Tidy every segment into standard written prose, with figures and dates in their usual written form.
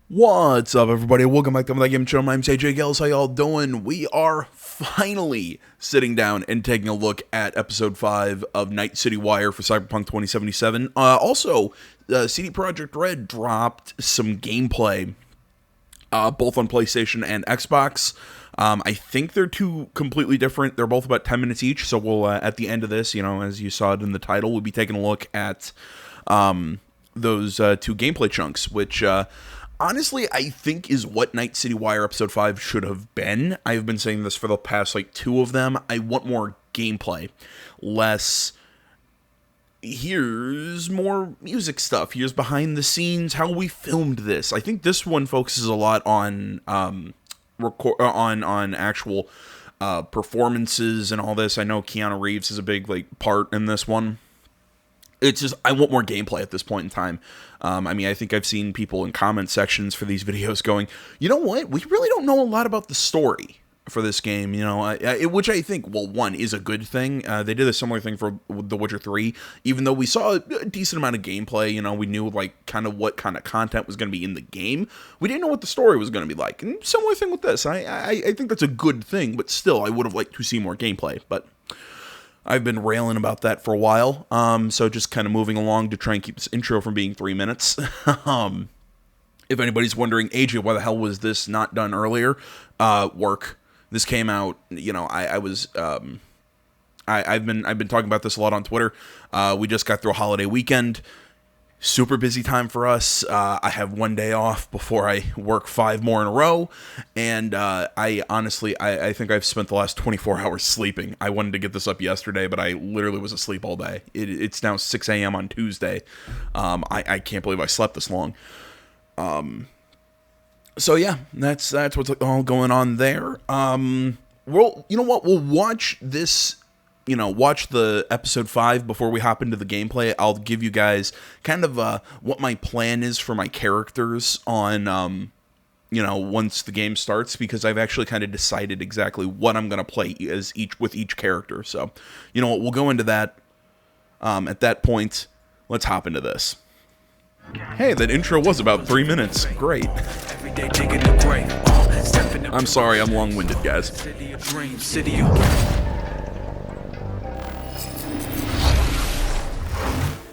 What's up, everybody? Welcome back to my game channel. My name's AJ Gels. How y'all doing? We are finally sitting down and taking a look at episode 5 of Night City Wire for Cyberpunk 2077. Also, CD Projekt Red dropped some gameplay, both on PlayStation and Xbox. I think they're two completely different. They're both about 10 minutes each, so we'll, at the end of this, as you saw it in the title, we'll be taking a look at those two gameplay chunks, which honestly, I think is what Night City Wire Episode 5 should have been. I've been saying this for the past, two of them. I want more gameplay. Less, here's more music stuff. Here's behind the scenes, how we filmed this. I think this one focuses a lot on, on actual performances and all this. I know Keanu Reeves is a big, part in this one. It's just, I want more gameplay at this point in time. I think I've seen people in comment sections for these videos going, you know what, we really don't know a lot about the story for this game, which I think, well, one, is a good thing. They did a similar thing for The Witcher 3, even though we saw a decent amount of gameplay, we knew, kind of what kind of content was going to be in the game. We didn't know what the story was going to be like, and similar thing with this. I think that's a good thing, but still, I would have liked to see more gameplay, but I've been railing about that for a while, so just kind of moving along to try and keep this intro from being 3 minutes. If anybody's wondering, AJ, why the hell was this not done earlier? Work. This came out, I've been talking about this a lot on Twitter. We just got through a holiday weekend. Super busy time for us. I have one day off before I work 5 more in a row, and I honestly think I've spent the last 24 hours sleeping. I wanted to get this up yesterday, but I literally was asleep all day. It's now 6 a.m. on Tuesday. I can't believe I slept this long. So yeah, that's what's all going on there. Well, you know what? We'll watch this. Watch the episode 5 before we hop into the gameplay. I'll give you guys kind of what my plan is for my characters on, once the game starts, because I've actually kind of decided exactly what I'm going to play with each character. So, what, we'll go into that at that point. Let's hop into this. Hey, that intro was about 3 minutes. Great. I'm sorry, I'm long-winded, guys.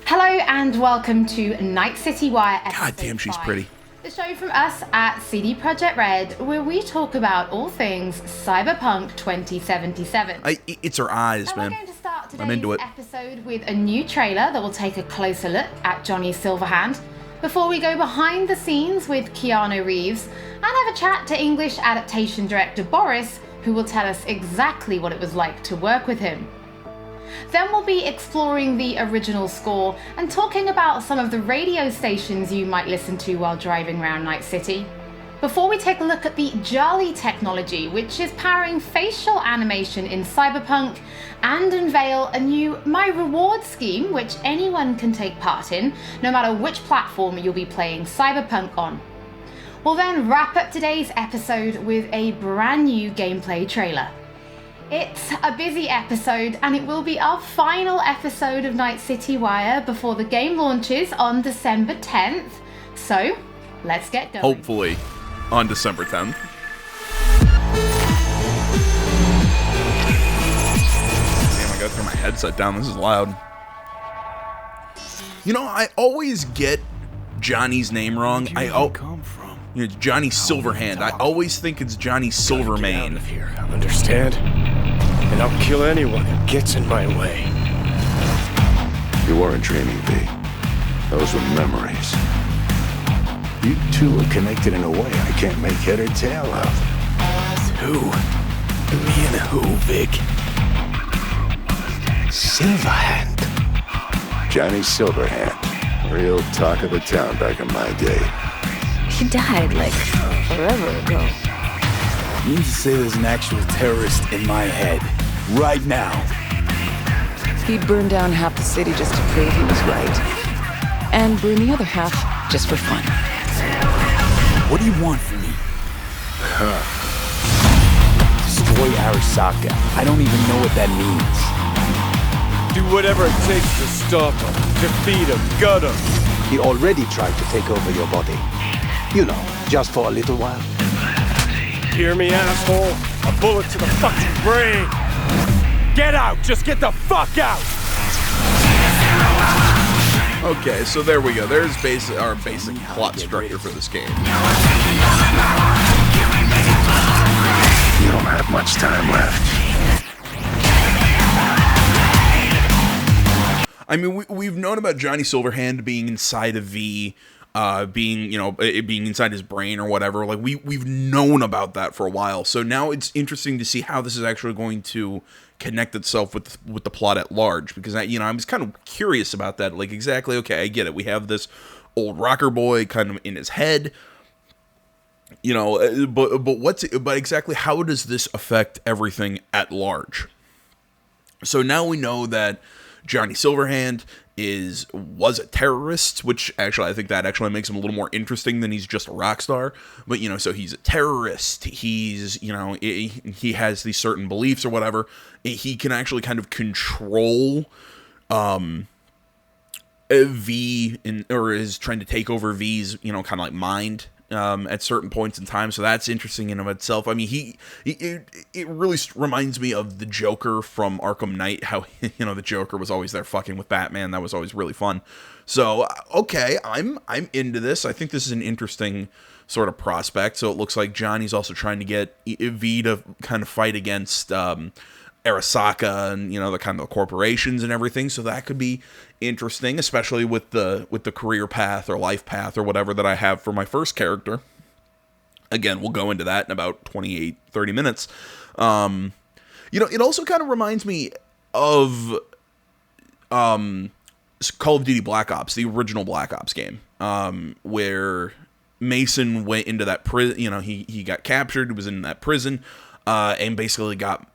Hello and welcome to Night City Wire episode God damn, she's 5, pretty. the show from us at CD Projekt Red, where we talk about all things Cyberpunk 2077. It's her eyes, and man. We're going to start I'm into today's it. episode with a new trailer that will take a closer look at Johnny Silverhand, before we go behind the scenes with Keanu Reeves and have a chat to English adaptation director Boris, who will tell us exactly what it was like to work with him. Then we'll be exploring the original score and talking about some of the radio stations you might listen to while driving around Night City. Before we take a look at the Jolly technology, which is powering facial animation in Cyberpunk, and unveil a new My Reward scheme which anyone can take part in, no matter which platform you'll be playing Cyberpunk on. We'll then wrap up today's episode with a brand new gameplay trailer. It's a busy episode, and it will be our final episode of Night City Wire before the game launches on December 10th. So, let's get going. Hopefully, on December 10th. Damn, I gotta throw my headset down. This is loud. I always get Johnny's name wrong. Come from? It's Johnny Silverhand. I always think it's Johnny Silvermane. Here, understand? And I'll kill anyone who gets in my way. You weren't dreaming, V. Those were memories. You two are connected in a way I can't make head or tail of. Who? Me and who, Vic? Silverhand. Johnny Silverhand. Real talk of the town back in my day. He died, forever ago. You mean to say there's an actual terrorist in my head, right now? He burned down half the city just to prove he was right. And burned the other half just for fun. What do you want from me? Destroy Arasaka. I don't even know what that means. Do whatever it takes to stop him, defeat him, gut him. He already tried to take over your body. You know, just for a little while. Hear me, asshole? A bullet to the fucking brain. Get out! Just get the fuck out! Okay, so there we go. There's our basic plot structure for this game. You don't have much time left. I mean, we've known about Johnny Silverhand being inside of V, being inside his brain or whatever. Like we've known about that for a while. So now it's interesting to see how this is actually going to connect itself with the plot at large. Because I was kind of curious about that. Like exactly, okay, I get it. We have this old rocker boy kind of in his head. But exactly how does this affect everything at large? So now we know that Johnny Silverhand was a terrorist, which actually I think that actually makes him a little more interesting than he's just a rock star. But so he's a terrorist. He's he has these certain beliefs or whatever. He can actually kind of control V or is trying to take over V's kind of like mind at certain points in time. So that's interesting in of itself. I mean, it really reminds me of the Joker from Arkham Knight, how the Joker was always there fucking with Batman. That was always really fun. So okay, I'm into this. I think this is an interesting sort of prospect. So it looks like Johnny's also trying to get V to kind of fight against Arasaka and the kind of the corporations and everything. So that could be interesting, especially with the career path or life path or whatever that I have for my first character. Again, we'll go into that in about 28-30 minutes. It also kind of reminds me of Call of Duty Black Ops, the original Black Ops game, where Mason went into that prison. He got captured, was in that prison, and basically got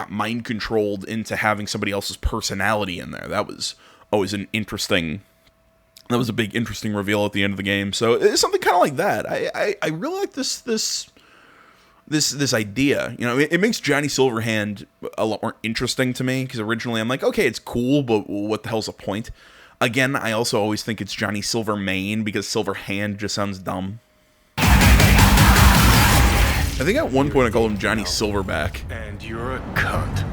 mind controlled into having somebody else's personality in there. That was always a big interesting reveal at the end of the game. So it's something kind of like that. I really like this idea. It makes Johnny Silverhand a lot more interesting to me, because originally I'm like, okay, it's cool, but what the hell's the point? Again, I also always think it's Johnny Silvermane, because Silverhand just sounds dumb. I think at one point I called him Johnny Silverback. And you're a cunt.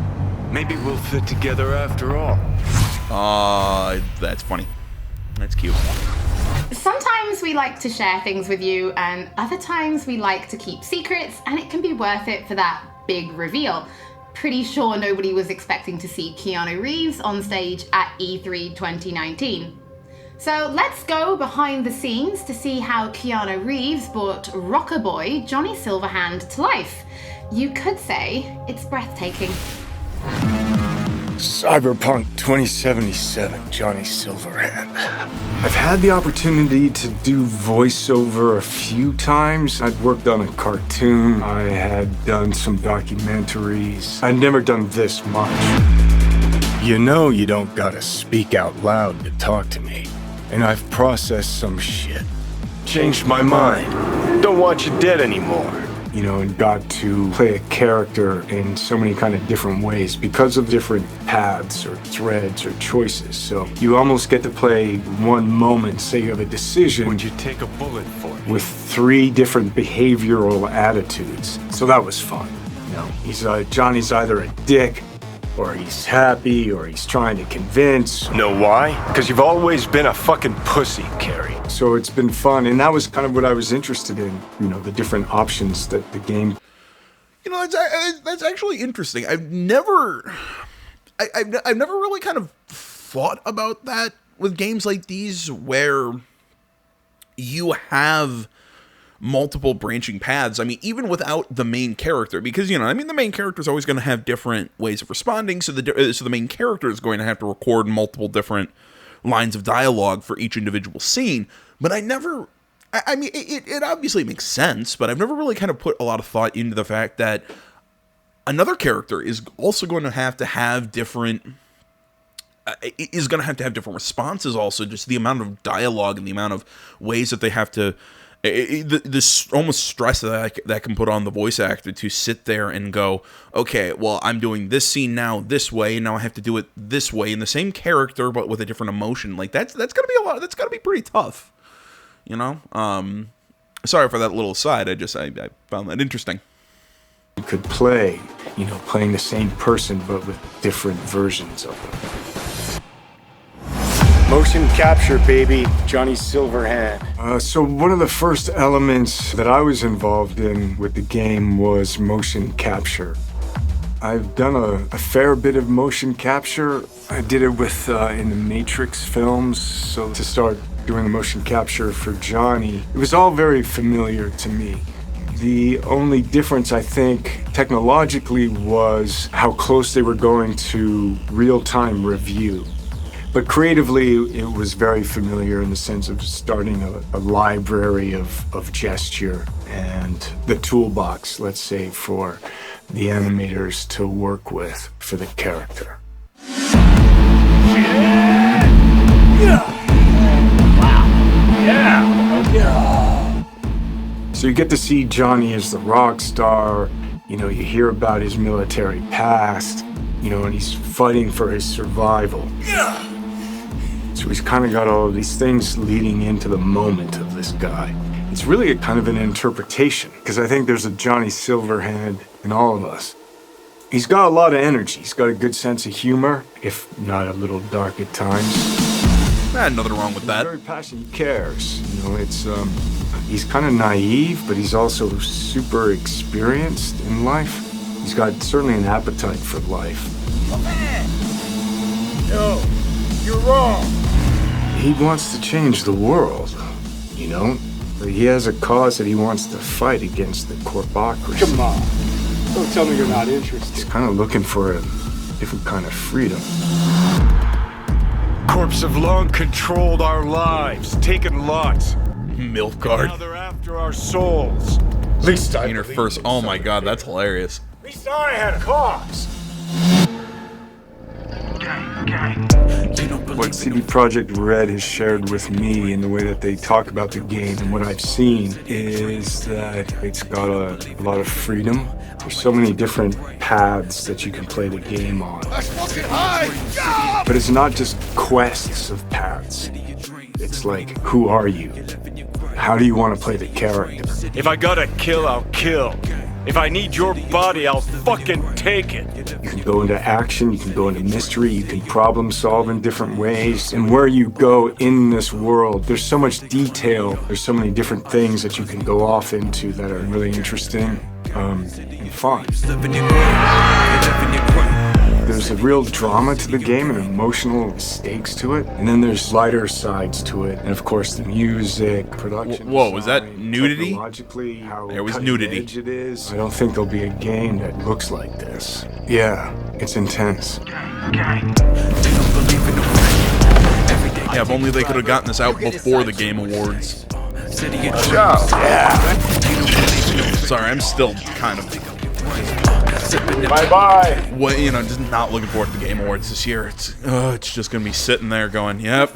Maybe we'll fit together after all. That's funny. That's cute. Sometimes we like to share things with you, and other times we like to keep secrets, and it can be worth it for that big reveal. Pretty sure nobody was expecting to see Keanu Reeves on stage at E3 2019. So let's go behind the scenes to see how Keanu Reeves brought rocker boy Johnny Silverhand to life. You could say it's breathtaking. Cyberpunk 2077, Johnny Silverhand. I've had the opportunity to do voiceover a few times. I'd worked on a cartoon. I had done some documentaries. I'd never done this much. You know you don't gotta speak out loud to talk to me. And I've processed some shit. Changed my mind. Don't want you dead anymore. And got to play a character in so many kind of different ways because of different paths or threads or choices. So you almost get to play one moment, say you have a decision. Would you take a bullet for me? With 3 different behavioral attitudes. So that was fun. Johnny's either a dick, or he's happy, or he's trying to convince. Know why? Because you've always been a fucking pussy, Carrie. So it's been fun, and that was kind of what I was interested in, the different options that the game... That's actually interesting. I've never really kind of thought about that with games like these, where you have multiple branching paths. I mean, even without the main character, because the main character is always going to have different ways of responding. So the main character is going to have to record multiple different lines of dialogue for each individual scene. But it obviously makes sense, but I've never really kind of put a lot of thought into the fact that another character is also going to have different. Is going to have different responses. Also, just the amount of dialogue and the amount of ways that they have to. This almost stress that can put on the voice actor to sit there and go, okay, well, I'm doing this scene now this way, and now I have to do it this way in the same character but with a different emotion. Like that's gonna be a lot. That's gotta be pretty tough, Sorry for that little aside. I found that interesting. You could play, playing the same person but with different versions of them. Motion capture, baby. Johnny Silverhand. So one of the first elements that I was involved in with the game was motion capture. I've done a fair bit of motion capture. I did it with in the Matrix films, so to start doing the motion capture for Johnny, it was all very familiar to me. The only difference, I think, technologically was how close they were going to real-time review. But creatively, it was very familiar in the sense of starting a library of gesture and the toolbox, let's say, for the animators to work with for the character. So you get to see Johnny as the rock star, you hear about his military past, and he's fighting for his survival. So he's kind of got all of these things leading into the moment of this guy. It's really a kind of an interpretation, because I think there's a Johnny Silverhand in all of us. He's got a lot of energy. He's got a good sense of humor, if not a little dark at times. Nothing wrong with that. He's very passionate. He cares. He's kind of naive, but he's also super experienced in life. He's got certainly an appetite for life. Oh, man! Yo, you're wrong. He wants to change the world, But he has a cause that he wants to fight against the corpocracy. Come on. Don't tell me you're not interested. He's kind of looking for a different kind of freedom. Corps have long controlled our lives, taken lots. Milf guard. Now they're after our souls. At least I In her first. Oh my god, that's hilarious. At least I had a cause. What CD Projekt Red has shared with me in the way that they talk about the game and what I've seen is that it's got a lot of freedom. There's so many different paths that you can play the game on. But it's not just quests of paths. It's like, who are you? How do you want to play the character? If I gotta kill, I'll kill. If I need your body, I'll fucking take it. You can go into action, you can go into mystery, you can problem solve in different ways. And where you go in this world, there's so much detail, there's so many different things that you can go off into that are really interesting and fun. There's a real drama to the game and emotional stakes to it. And then there's lighter sides to it. And of course the music, production. Whoa, was that nudity? Technologically, how There was cutting nudity. edge it is. I don't think there'll be a game that looks like this. Yeah, it's intense. Yeah, if only they could have gotten this out before the Game Awards. Sorry, I'm still kind of Bye-bye. just not looking forward to the Game Awards this year. It's just gonna be sitting there going, yep.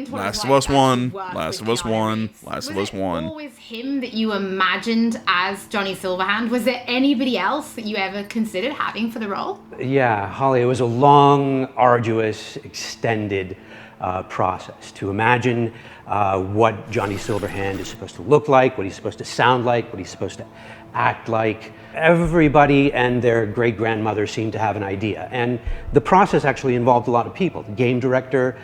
Last of Us 1, Last of Us 1, Last of Us 1. Was it always him that you imagined as Johnny Silverhand? Was there anybody else that you ever considered having for the role? Yeah, Holly, it was a long, arduous, extended process to imagine what Johnny Silverhand is supposed to look like, what he's supposed to sound like, what he's supposed to act like. Everybody and their great-grandmother seemed to have an idea. And the process actually involved a lot of people. The game director,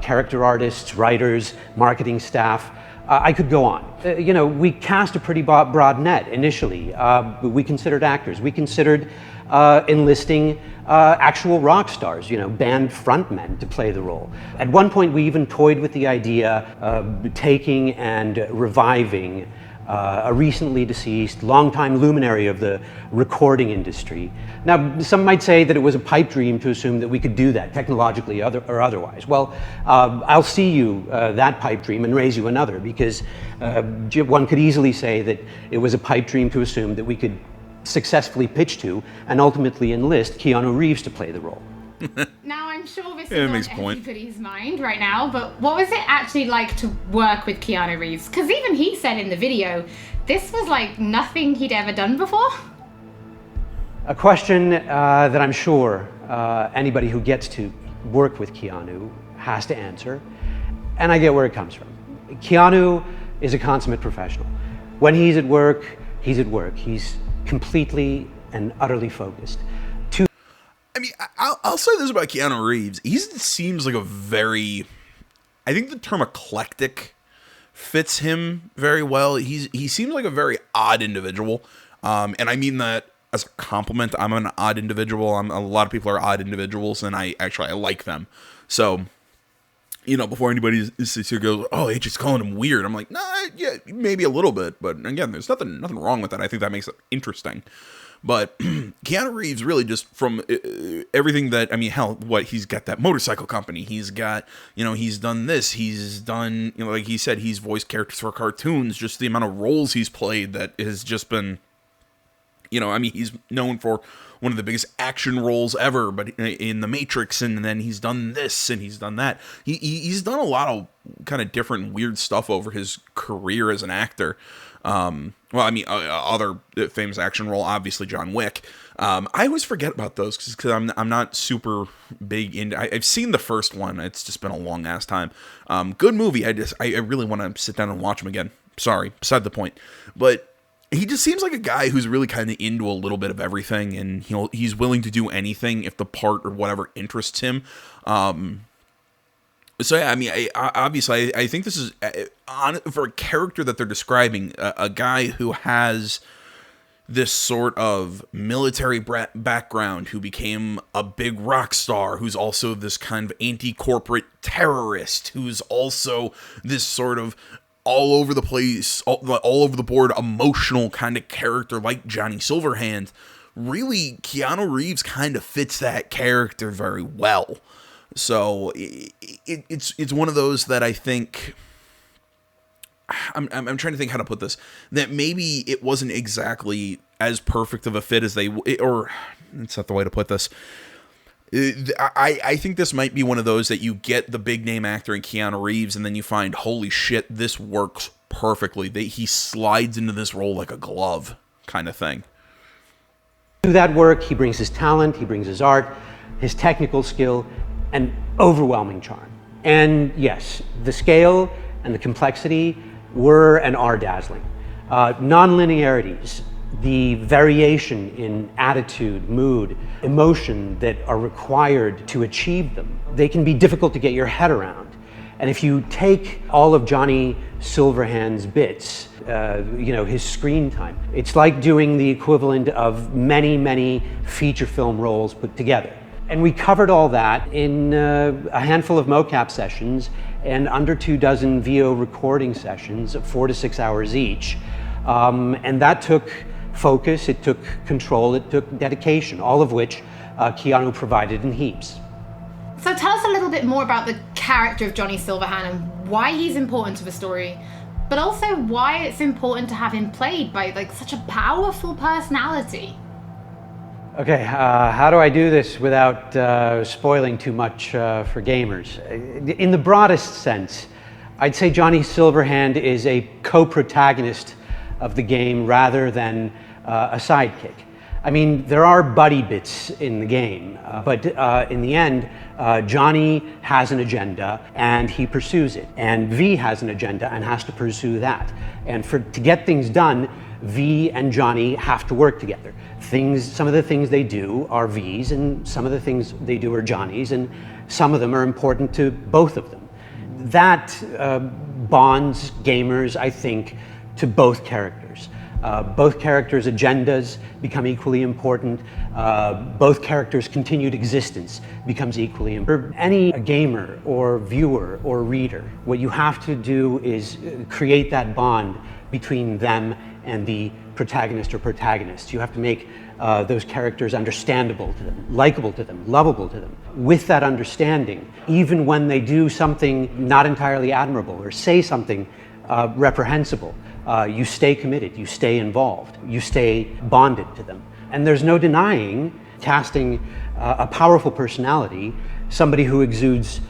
character artists, writers, marketing staff. I could go on. We cast a pretty broad net initially. We considered actors. We considered enlisting actual rock stars, band frontmen to play the role. At one point, we even toyed with the idea of taking and reviving a recently deceased, longtime luminary of the recording industry. Now, some might say that it was a pipe dream to assume that we could do that technologically or otherwise. Well, I'll see you that pipe dream and raise you another, because one could easily say that it was a pipe dream to assume that we could successfully pitch to and ultimately enlist Keanu Reeves to play the role. Now, I'm sure this Yeah, it is makes on a point. everybody's mind right now, but what was it actually like to work with Keanu Reeves? Because even he said in the video, this was like nothing he'd ever done before. A question that I'm sure anybody who gets to work with Keanu has to answer, and I get where it comes from. Keanu is a consummate professional. When he's at work, he's at work. He's completely and utterly focused. I mean, I'll say this about Keanu Reeves. He seems like a very... I think the term eclectic fits him very well. He seems like a very odd individual. And I mean that as a compliment. I'm an odd individual. A lot of people are odd individuals, and I like them. So, you know, before anybody sits here goes, oh, AJ's calling him weird, I'm like, nah, yeah, maybe a little bit. But again, there's nothing wrong with that. I think that makes it interesting. But Keanu Reeves really just from everything that, I mean, hell, he's got that motorcycle company. He's got, you know, he's done this. He's done, you know, like he said, he's voiced characters for cartoons. Just the amount of roles he's played that has just been, you know, I mean, he's known for one of the biggest action roles ever, but in The Matrix, and then he's done this and he's done that. He's done a lot of kind of different weird stuff over his career as an actor. Well, I mean, other famous action role, obviously John Wick. I always forget about those because I'm not super big into. I've seen the first one. It's just been a long ass time. Good movie. I really want to sit down and watch him again. Sorry, beside the point. But he just seems like a guy who's really kind of into a little bit of everything, and he's willing to do anything if the part or whatever interests him. So yeah, I mean, I think this is for a character that they're describing, a guy who has this sort of military background, who became a big rock star, who's also this kind of anti-corporate terrorist, who's also this sort of all over the place, all over the board, emotional kind of character like Johnny Silverhand. Really, Keanu Reeves kind of fits that character very well. So it's one of those that I think I'm trying to think how to put this, that maybe it wasn't exactly as perfect of a fit as or it's not the way to put this. I think this might be one of those that you get the big name actor in Keanu Reeves, and then you find, holy shit, this works perfectly. He slides into this role like a glove, kind of thing. To that work, he brings his talent, he brings his art, his technical skill, and overwhelming charm. And yes, the scale and the complexity were and are dazzling. Non-linearities, the variation in attitude, mood, emotion that are required to achieve them, they can be difficult to get your head around. And if you take all of Johnny Silverhand's bits, his screen time, it's like doing the equivalent of many, many feature film roles put together. And we covered all that in a handful of mocap sessions and under 24 VO recording sessions of 4 to 6 hours each. And that took focus, it took control, it took dedication, all of which Keanu provided in heaps. So tell us a little bit more about the character of Johnny Silverhand and why he's important to the story, but also why it's important to have him played by such a powerful personality. Okay, how do I do this without spoiling too much for gamers? In the broadest sense, I'd say Johnny Silverhand is a co-protagonist of the game rather than a sidekick. I mean, there are buddy bits in the game, but in the end, Johnny has an agenda and he pursues it, and V has an agenda and has to pursue that. And to get things done, V and Johnny have to work together. Some of the things they do are V's, and some of the things they do are Johnny's, and some of them are important to both of them. That bonds gamers, I think, to both characters. Both characters' agendas become equally important. Both characters' continued existence becomes equally important. For any gamer or viewer or reader, what you have to do is create that bond between them and the protagonist or protagonists. You have to make those characters understandable to them, likable to them, lovable to them. With that understanding, even when they do something not entirely admirable or say something reprehensible, you stay committed, you stay involved, you stay bonded to them. And there's no denying casting a powerful personality, somebody who exudes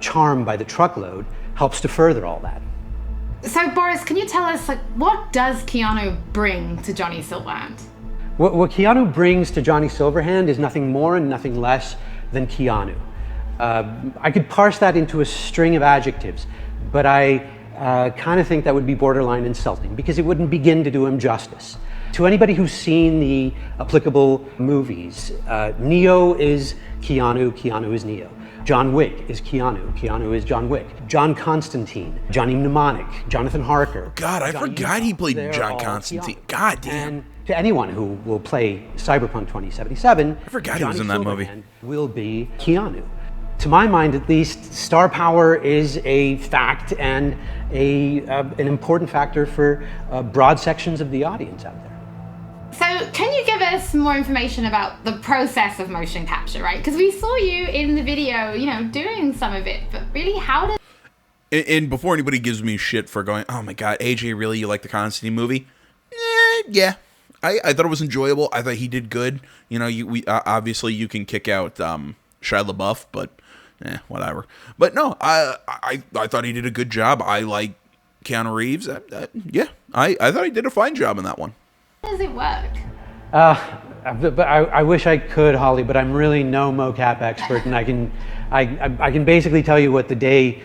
charm by the truckload, helps to further all that. So Boris, can you tell us, what does Keanu bring to Johnny Silverhand? What Keanu brings to Johnny Silverhand is nothing more and nothing less than Keanu. I could parse that into a string of adjectives, but I kind of think that would be borderline insulting because it wouldn't begin to do him justice. To anybody who's seen the applicable movies, Neo is Keanu, Keanu is Neo. John Wick is Keanu, Keanu is John Wick. John Constantine, Johnny Mnemonic, Jonathan Harker. God, I forgot he played John Constantine. Keanu. God damn. And to anyone who will play Cyberpunk 2077, I forgot he was in that movie. Will be Keanu. To my mind, at least, star power is a fact and an important factor for broad sections of the audience out there. So can you give us more information about the process of motion capture, right? Because we saw you in the video, doing some of it, but really how did... And before anybody gives me shit for going, oh my God, AJ, really, you like the Constantine movie? Yeah. I thought it was enjoyable. I thought he did good. Obviously you can kick out Shia LaBeouf, but whatever. But no, I thought he did a good job. I like Keanu Reeves. I thought he did a fine job in that one. How does it work? But I wish I could, Holly, but I'm really no mocap expert, and I can basically tell you what the day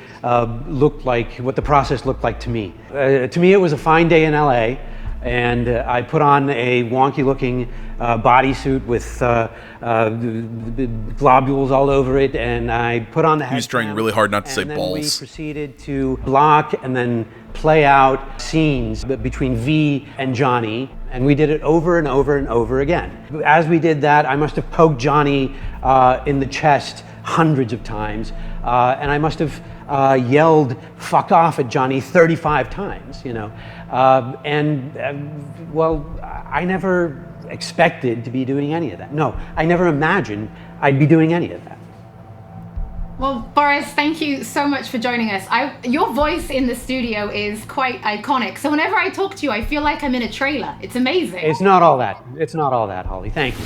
looked like, what the process looked like to me. To me, it was a fine day in LA, and I put on a wonky-looking bodysuit with globules all over it, and I put on the headband. He was trying really hard not to say and then balls. we proceeded to block and then play out scenes between V and Johnny, and we did it over and over and over again. As we did that, I must have poked Johnny in the chest hundreds of times, and I must have yelled "fuck off" at Johnny 35 times, well, I never expected to be doing any of that. No, I never imagined I'd be doing any of that. Well, Boris, thank you so much for joining us. Your voice in the studio is quite iconic. So whenever I talk to you, I feel like I'm in a trailer. It's amazing. It's not all that. It's not all that, Holly. Thank you.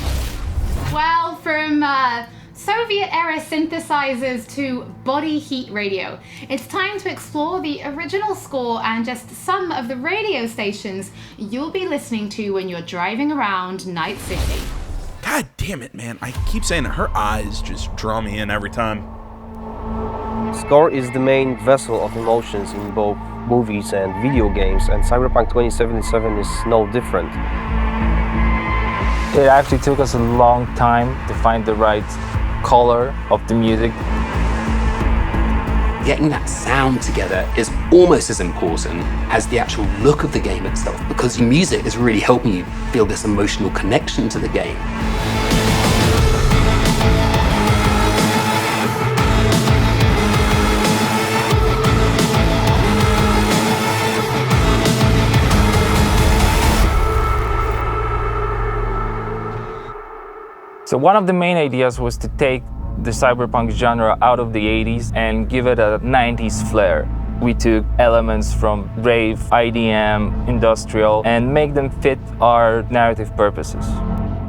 Well, from Soviet-era synthesizers to body heat radio, it's time to explore the original score and just some of the radio stations you'll be listening to when you're driving around Night City. God damn it, man. I keep saying that her eyes just draw me in every time. Score is the main vessel of emotions in both movies and video games, and Cyberpunk 2077 is no different. It actually took us a long time to find the right color of the music. Getting that sound together is almost as important as the actual look of the game itself, because the music is really helping you feel this emotional connection to the game. So one of the main ideas was to take the cyberpunk genre out of the 80s and give it a 90s flair. We took elements from rave, IDM, industrial, and make them fit our narrative purposes.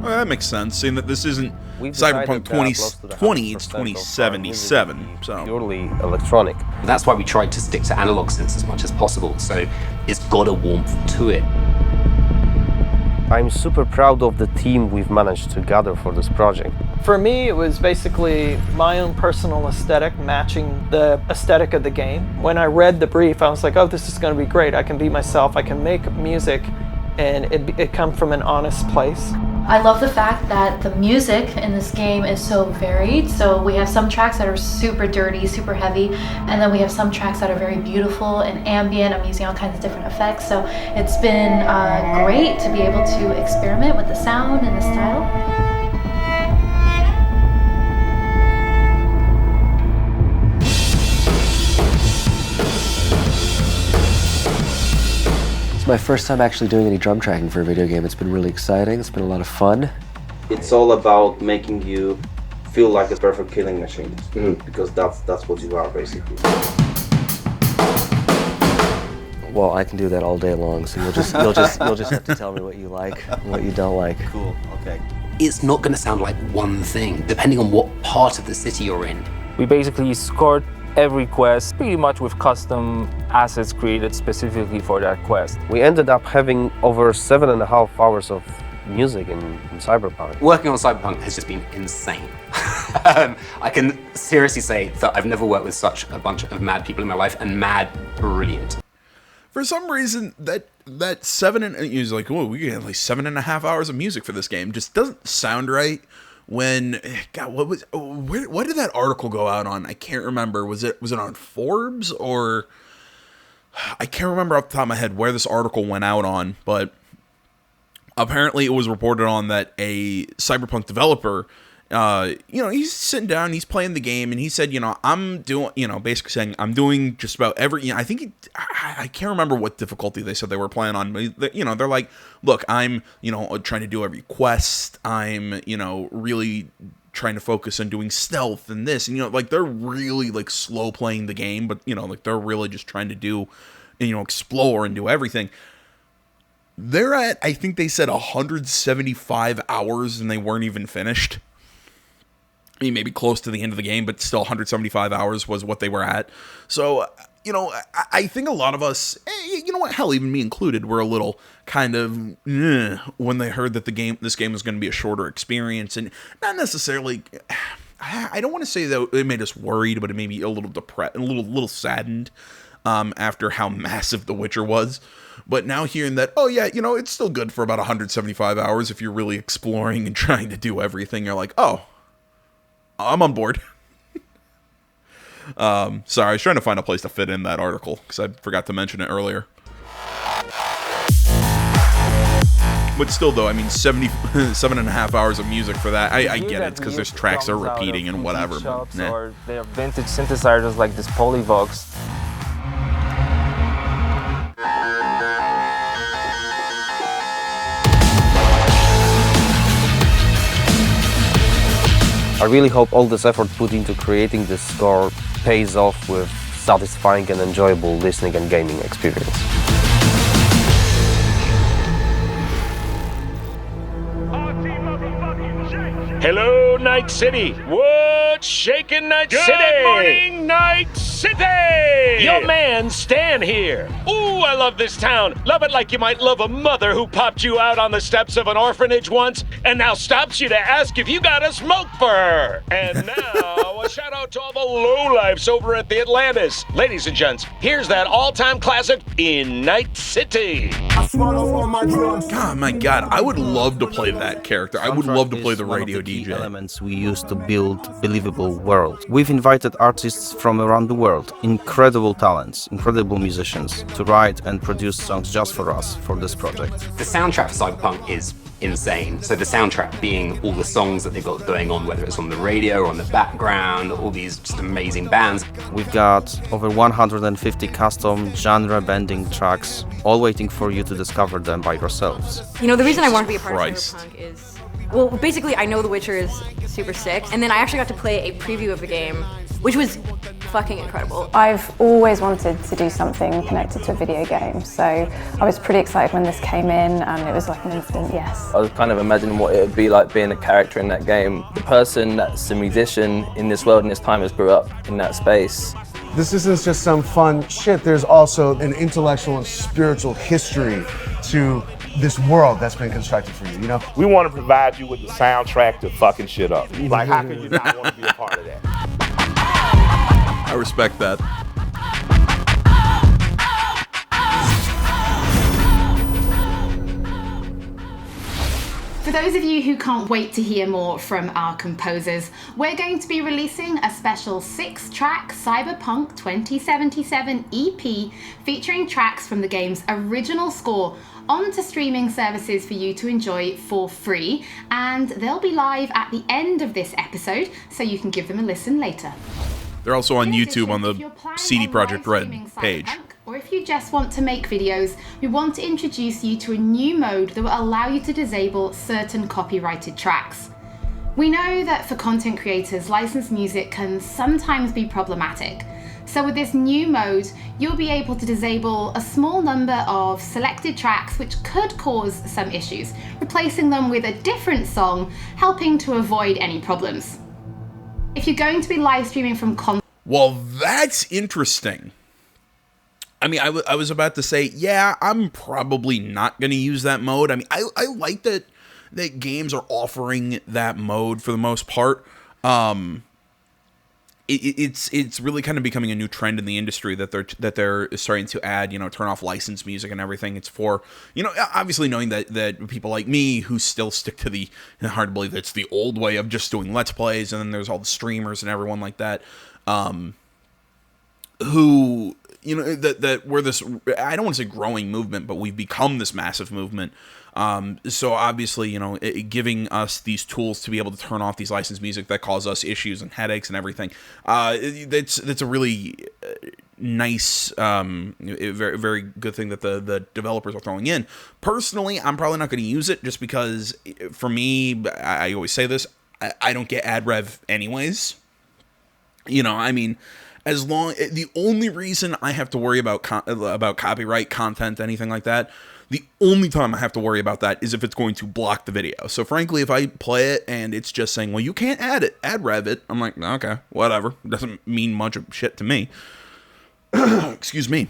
Well, that makes sense, seeing that this isn't Cyberpunk 2020, it's 2077, so... Purely electronic. That's why we tried to stick to analog synths as much as possible, so it's got a warmth to it. I'm super proud of the team we've managed to gather for this project. For me, it was basically my own personal aesthetic matching the aesthetic of the game. When I read the brief, I was like, oh, this is going to be great. I can be myself. I can make music, and it comes from an honest place. I love the fact that the music in this game is so varied. So we have some tracks that are super dirty, super heavy, and then we have some tracks that are very beautiful and ambient. I'm using all kinds of different effects. So it's been great to be able to experiment with the sound and the style. It's my first time actually doing any drum tracking for a video game. It's been really exciting. It's been a lot of fun. It's all about making you feel like a perfect killing machine, because that's what you are basically. Well, I can do that all day long, so you'll just have to tell me what you like and what you don't like. Cool. Okay. It's not going to sound like one thing, depending on what part of the city you're in. We basically scored every quest pretty much with custom assets created specifically for that quest. We ended up having over 7.5 hours of music in Cyberpunk. Working on Cyberpunk has just been insane. I can seriously say that I've never worked with such a bunch of mad people in my life, and mad brilliant. for some reason that seven and he was like, oh, we get like 7.5 hours of music for this game just doesn't sound right. When God, what did that article go out on? I can't remember. Was it on Forbes, or I can't remember off the top of my head where this article went out on, but apparently it was reported on that a Cyberpunk developer, he's sitting down, he's playing the game, and he said, I'm doing, basically saying I'm doing just about every, I think I can't remember what difficulty they said they were playing on, but, they're like, look, I'm, trying to do every quest, I'm, really trying to focus on doing stealth and this, and, they're really, slow playing the game, but, they're really just trying to do, explore and do everything. They're at, I think they said 175 hours and they weren't even finished. I mean, maybe close to the end of the game, but still 175 hours was what they were at. So, I think a lot of us, hell, even me included, were a little kind of when they heard that this game was going to be a shorter experience, and not necessarily. I don't want to say that it made us worried, but it made me a little depressed, a little saddened after how massive The Witcher was. But now hearing that, oh yeah, it's still good for about 175 hours if you're really exploring and trying to do everything. You're like, oh. I'm on board. Sorry, I was trying to find a place to fit in that article because I forgot to mention it earlier. But still, though, I mean, 7.5 hours of music for that. I get it, because there's tracks that are repeating and whatever. But, or they are vintage synthesizers like this Polyvox. I really hope all this effort put into creating this score pays off with satisfying and enjoyable listening and gaming experience. Hello, Night City. What's shaking, Night City? Good morning, Night City! Your man, Stan here. Ooh, I love this town. Love it like you might love a mother who popped you out on the steps of an orphanage once and now stops you to ask if you got a smoke for her. And now, a shout out to all the lowlifes over at the Atlantis. Ladies and gents, here's that all-time classic in Night City. God, my God, I would love to play that character. I would love to play the radio DJ. Elements we use to build believable world. We've invited artists from around the world, incredible talents, incredible musicians, to write and produce songs just for us for this project. The soundtrack for Cyberpunk is insane. So the soundtrack being all the songs that they've got going on, whether it's on the radio or on the background, all these just amazing bands. We've got over 150 custom genre-bending tracks, all waiting for you to discover them by yourselves. The reason I want to be a part of Cyberpunk is, well, basically I know The Witcher is super sick, and then I actually got to play a preview of the game, which was fucking incredible. I've always wanted to do something connected to a video game, so I was pretty excited when this came in, and it was like an instant yes. I was kind of imagining what it would be like being a character in that game. The person that's a musician in this world and this time has grew up in that space. This isn't just some fun shit, there's also an intellectual and spiritual history to this world that's been constructed for you, We want to provide you with the soundtrack to fucking shit up. Like, how can you not want to be a part of that? I respect that. For those of you who can't wait to hear more from our composers, we're going to be releasing a special 6-track Cyberpunk 2077 EP featuring tracks from the game's original score onto streaming services for you to enjoy for free, and they'll be live at the end of this episode, so you can give them a listen later. They're also on YouTube on the CD Projekt Red page. Or if you just want to make videos, we want to introduce you to a new mode that will allow you to disable certain copyrighted tracks. We know that for content creators, licensed music can sometimes be problematic. So with this new mode, you'll be able to disable a small number of selected tracks which could cause some issues, replacing them with a different song, helping to avoid any problems. If you're going to be live streaming from well, that's interesting. I mean, I was about to say, yeah, I'm probably not going to use that mode. I mean, I like that games are offering that mode for the most part. it's really kind of becoming a new trend in the industry that they're starting to add, turn off licensed music and everything. It's for, obviously knowing that people like me who still stick to the, hard to believe that's the old way of just doing Let's Plays, and then there's all the streamers and everyone like that, who, that we're this, I don't want to say growing movement, but we've become this massive movement. So obviously, giving us these tools to be able to turn off these licensed music that cause us issues and headaches and everything, that's a really nice, very, very good thing that the developers are throwing in. Personally, I'm probably not going to use it just because, for me, I always say this, I don't get ad rev anyways. The only reason I have to worry about copyright content, anything like that, the only time I have to worry about that is if it's going to block the video. So frankly, if I play it and it's just saying, well, you can't ad rev it, I'm like, okay, whatever. It doesn't mean much of shit to me. Excuse me.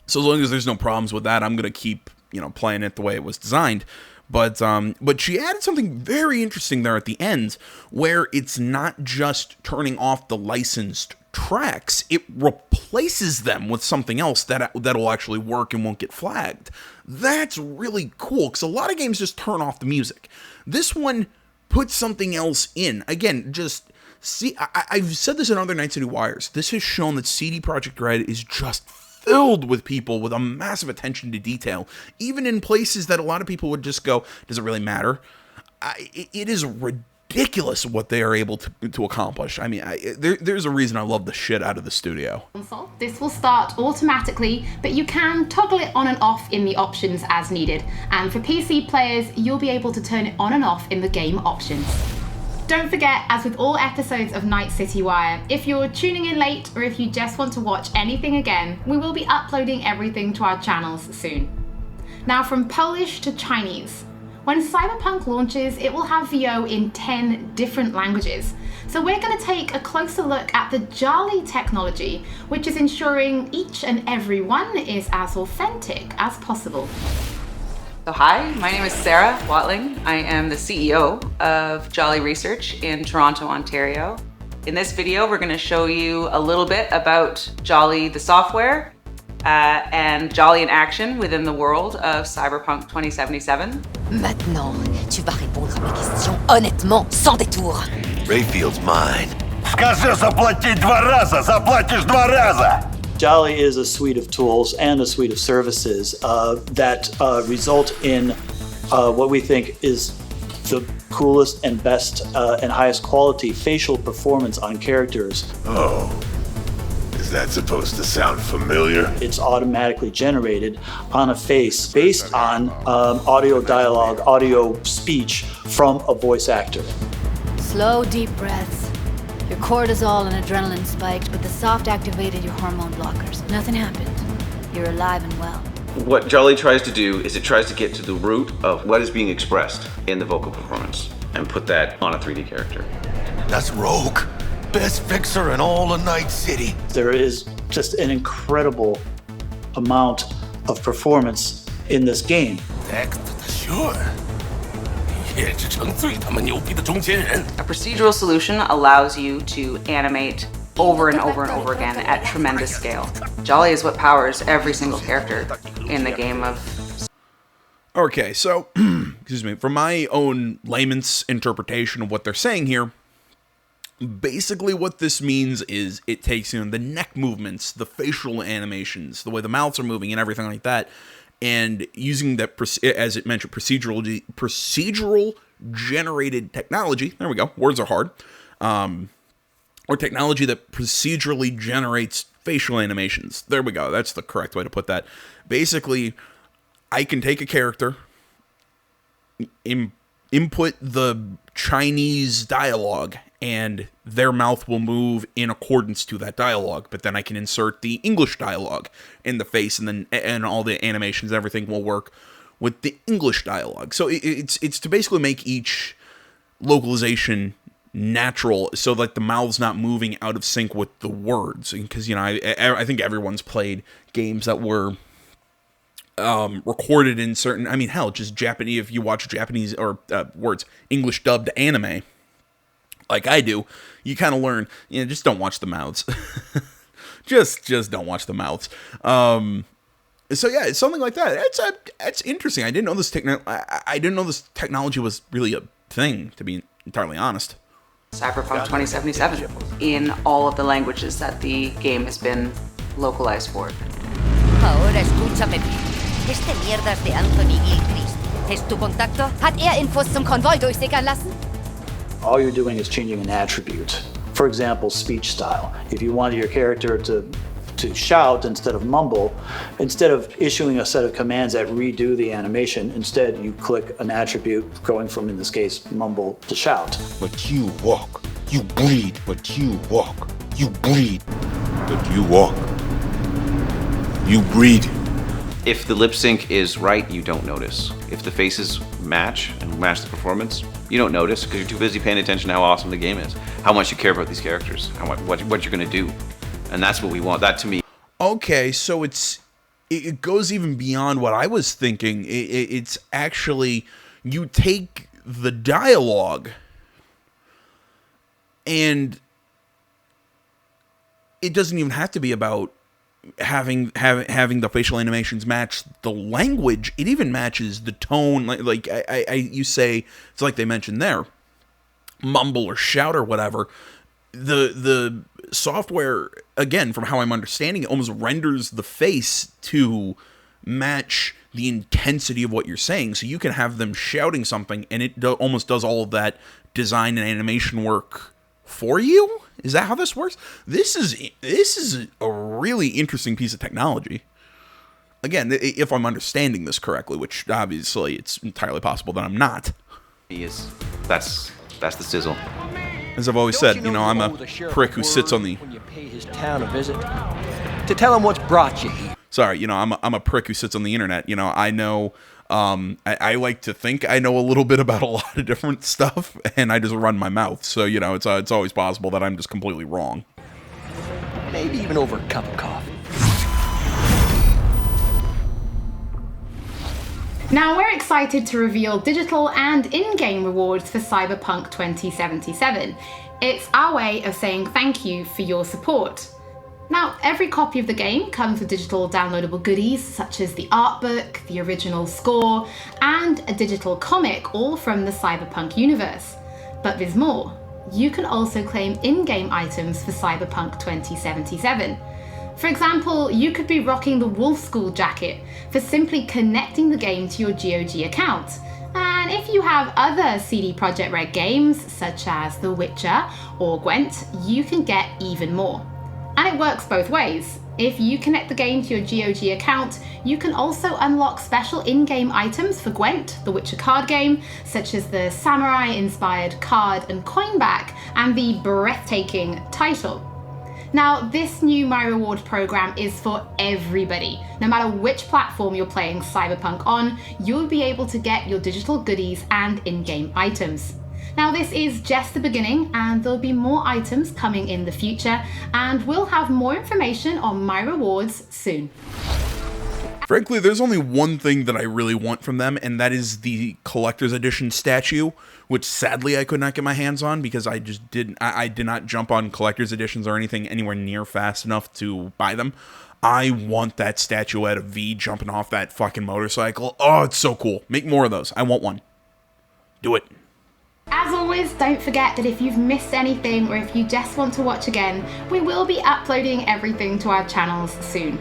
So as long as there's no problems with that, I'm going to keep, playing it the way it was designed. But she added something very interesting there at the end, where it's not just turning off the licensed tracks, it replaces them with something else that'll actually work and won't get flagged. That's really cool, because a lot of games just turn off the music. This one puts something else in. Again, just see, I've said this in other Night City Wires. This has shown that CD Projekt Red is just filled with people with a massive attention to detail, even in places that a lot of people would just go, does it really matter? It is ridiculous what they are able to accomplish. I mean, there's a reason I love the shit out of the studio. This will start automatically, but you can toggle it on and off in the options as needed. And for PC players, you'll be able to turn it on and off in the game options. Don't forget, as with all episodes of Night City Wire, if you're tuning in late or if you just want to watch anything again, we will be uploading everything to our channels soon. Now, from Polish to Chinese. When Cyberpunk launches, it will have VO in 10 different languages. So we're going to take a closer look at the Jolly technology, which is ensuring each and every one is as authentic as possible. So hi, my name is Sarah Watling. I am the CEO of Jolly Research in Toronto, Ontario. In this video, we're going to show you a little bit about Jolly the software and Jolly in action within the world of Cyberpunk 2077. Maintenant, tu vas répondre à mes questions honnêtement, sans détour. Rayfield's mine. Скажи заплатить 2 раза, заплатишь 2 раза! Jolly is a suite of tools and a suite of services that result in what we think is the coolest and best and highest quality facial performance on characters. Oh. Is that supposed to sound familiar? It's automatically generated on a face based on audio dialogue, audio speech from a voice actor. Slow, deep breaths. Your cortisol and adrenaline spiked, but the soft activated your hormone blockers. Nothing happened. You're alive and well. What Jolly tries to do is it tries to get to the root of what is being expressed in the vocal performance and put that on a 3D character. That's Rogue. Best fixer in all of Night City. There is just an incredible amount of performance in this game. A procedural solution allows you to animate over and over and over again at tremendous scale. Jolly is what powers every single character in the game of... Okay, so, excuse me, from my own layman's interpretation of what they're saying here, basically what this means is it takes, the neck movements, the facial animations, the way the mouths are moving and everything like that, and using that, as it mentioned, procedural generated technology, there we go, words are hard, or technology that procedurally generates facial animations. There we go, that's the correct way to put that. Basically, I can take a character, input the Chinese dialogue, and their mouth will move in accordance to that dialogue. But then I can insert the English dialogue in the face, and all the animations, everything will work with the English dialogue. So it's to basically make each localization natural, so like the mouth's not moving out of sync with the words. Because I think everyone's played games that were recorded in certain, just Japanese, if you watch Japanese or English dubbed anime, like I do, you kind of learn, just don't watch the mouths. just don't watch the mouths. So yeah, it's something like that. It's interesting. I didn't know this technology was really a thing, to be entirely honest. Cyberpunk 2077 in all of the languages that the game has been localized for. Ahora escúchame bien. Este mierdas de Anthony Gilchrist. ¿Es tu contacto? Hat Infos zum Konvoi durchsickern lassen? All you're doing is changing an attribute. For example, speech style. If you wanted your character to shout instead of mumble, instead of issuing a set of commands that redo the animation, instead you click an attribute going from, in this case, mumble to shout. But you walk. You breathe, but you walk. You breathe, but you walk. You breathe. If the lip sync is right, you don't notice. If the faces match and match the performance, you don't notice because you're too busy paying attention to how awesome the game is, how much you care about these characters, what you're gonna do. And that's what we want. That to me. Okay, so it goes even beyond what I was thinking. It's actually, you take the dialogue and it doesn't even have to be about having the facial animations match the language. It even matches the tone. Like you say, it's like they mentioned there, mumble or shout or whatever. The software, again, from how I'm understanding it, almost renders the face to match the intensity of what you're saying. So you can have them shouting something, and it almost does all of that design and animation work for you. Is that how this works? This is a really interesting piece of technology. Again, if I'm understanding this correctly, which obviously it's entirely possible that I'm not. That's the sizzle. As I've always said, I'm a prick who sits on the... When you pay his town a visit, to tell him what's brought you here. Sorry, I'm a prick who sits on the internet. I know, I like to think I know a little bit about a lot of different stuff, and I just run my mouth. So, it's always possible that I'm just completely wrong. Maybe even over a cup of coffee. Now we're excited to reveal digital and in-game rewards for Cyberpunk 2077. It's our way of saying thank you for your support. Now, every copy of the game comes with digital downloadable goodies such as the art book, the original score, and a digital comic, all from the Cyberpunk universe. But there's more. You can also claim in-game items for Cyberpunk 2077. For example, you could be rocking the Wolf School jacket for simply connecting the game to your GOG account. And if you have other CD Projekt Red games, such as The Witcher or Gwent, you can get even more. And it works both ways. If you connect the game to your GOG account, you can also unlock special in-game items for Gwent, the Witcher card game, such as the samurai-inspired card and coin back, and the breathtaking title. Now, this new My Reward program is for everybody. No matter which platform you're playing Cyberpunk on, you'll be able to get your digital goodies and in-game items. Now, this is just the beginning, and there'll be more items coming in the future, and we'll have more information on My Rewards soon. Frankly, there's only one thing that I really want from them, and that is the collector's edition statue, which sadly I could not get my hands on because I did not jump on collector's editions or anything anywhere near fast enough to buy them. I want that statuette of V jumping off that fucking motorcycle. Oh, it's so cool. Make more of those. I want one. Do it. As always, don't forget that if you've missed anything or if you just want to watch again, we will be uploading everything to our channels soon.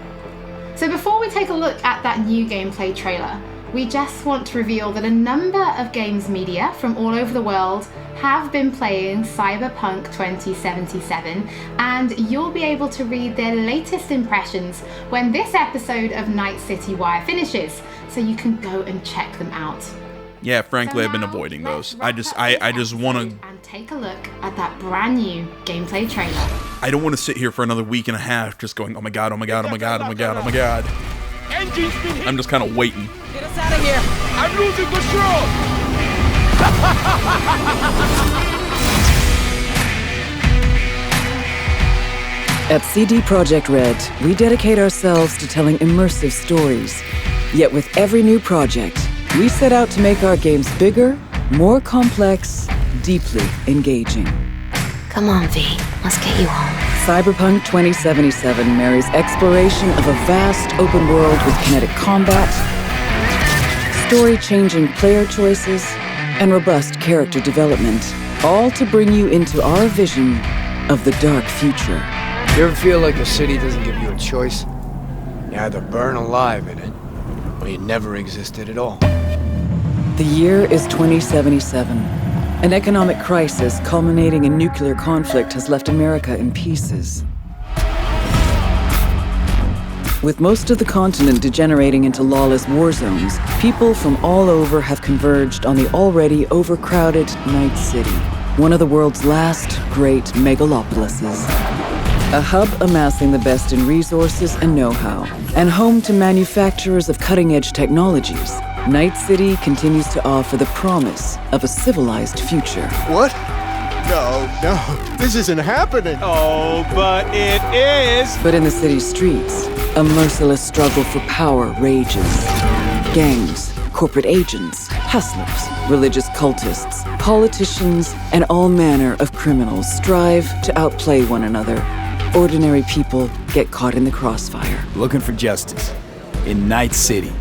So before we take a look at that new gameplay trailer, we just want to reveal that a number of games media from all over the world have been playing Cyberpunk 2077, and you'll be able to read their latest impressions when this episode of Night City Wire finishes, so you can go and check them out. Yeah, frankly, I've been avoiding those. I just want to... And take a look at that brand new gameplay trailer. I don't want to sit here for another week and a half just going, oh my god, oh my god, oh my god, oh my god, oh my god. I'm just kind of waiting. Get us out of here! I'm losing control! At CD Projekt Red, we dedicate ourselves to telling immersive stories. Yet with every new project, we set out to make our games bigger, more complex, deeply engaging. Come on, V. Let's get you home. Cyberpunk 2077 marries exploration of a vast open world with kinetic combat, story-changing player choices, and robust character development, all to bring you into our vision of the dark future. You ever feel like the city doesn't give you a choice? You either burn alive in it, or you never existed at all. The year is 2077. An economic crisis culminating in nuclear conflict has left America in pieces. With most of the continent degenerating into lawless war zones, people from all over have converged on the already overcrowded Night City, one of the world's last great megalopolises. A hub amassing the best in resources and know-how, and home to manufacturers of cutting-edge technologies, Night City continues to offer the promise of a civilized future. What? No, this isn't happening. Oh, but it is. But in the city's streets, a merciless struggle for power rages. Gangs, corporate agents, hustlers, religious cultists, politicians, and all manner of criminals strive to outplay one another. Ordinary people get caught in the crossfire. Looking for justice. In Night City,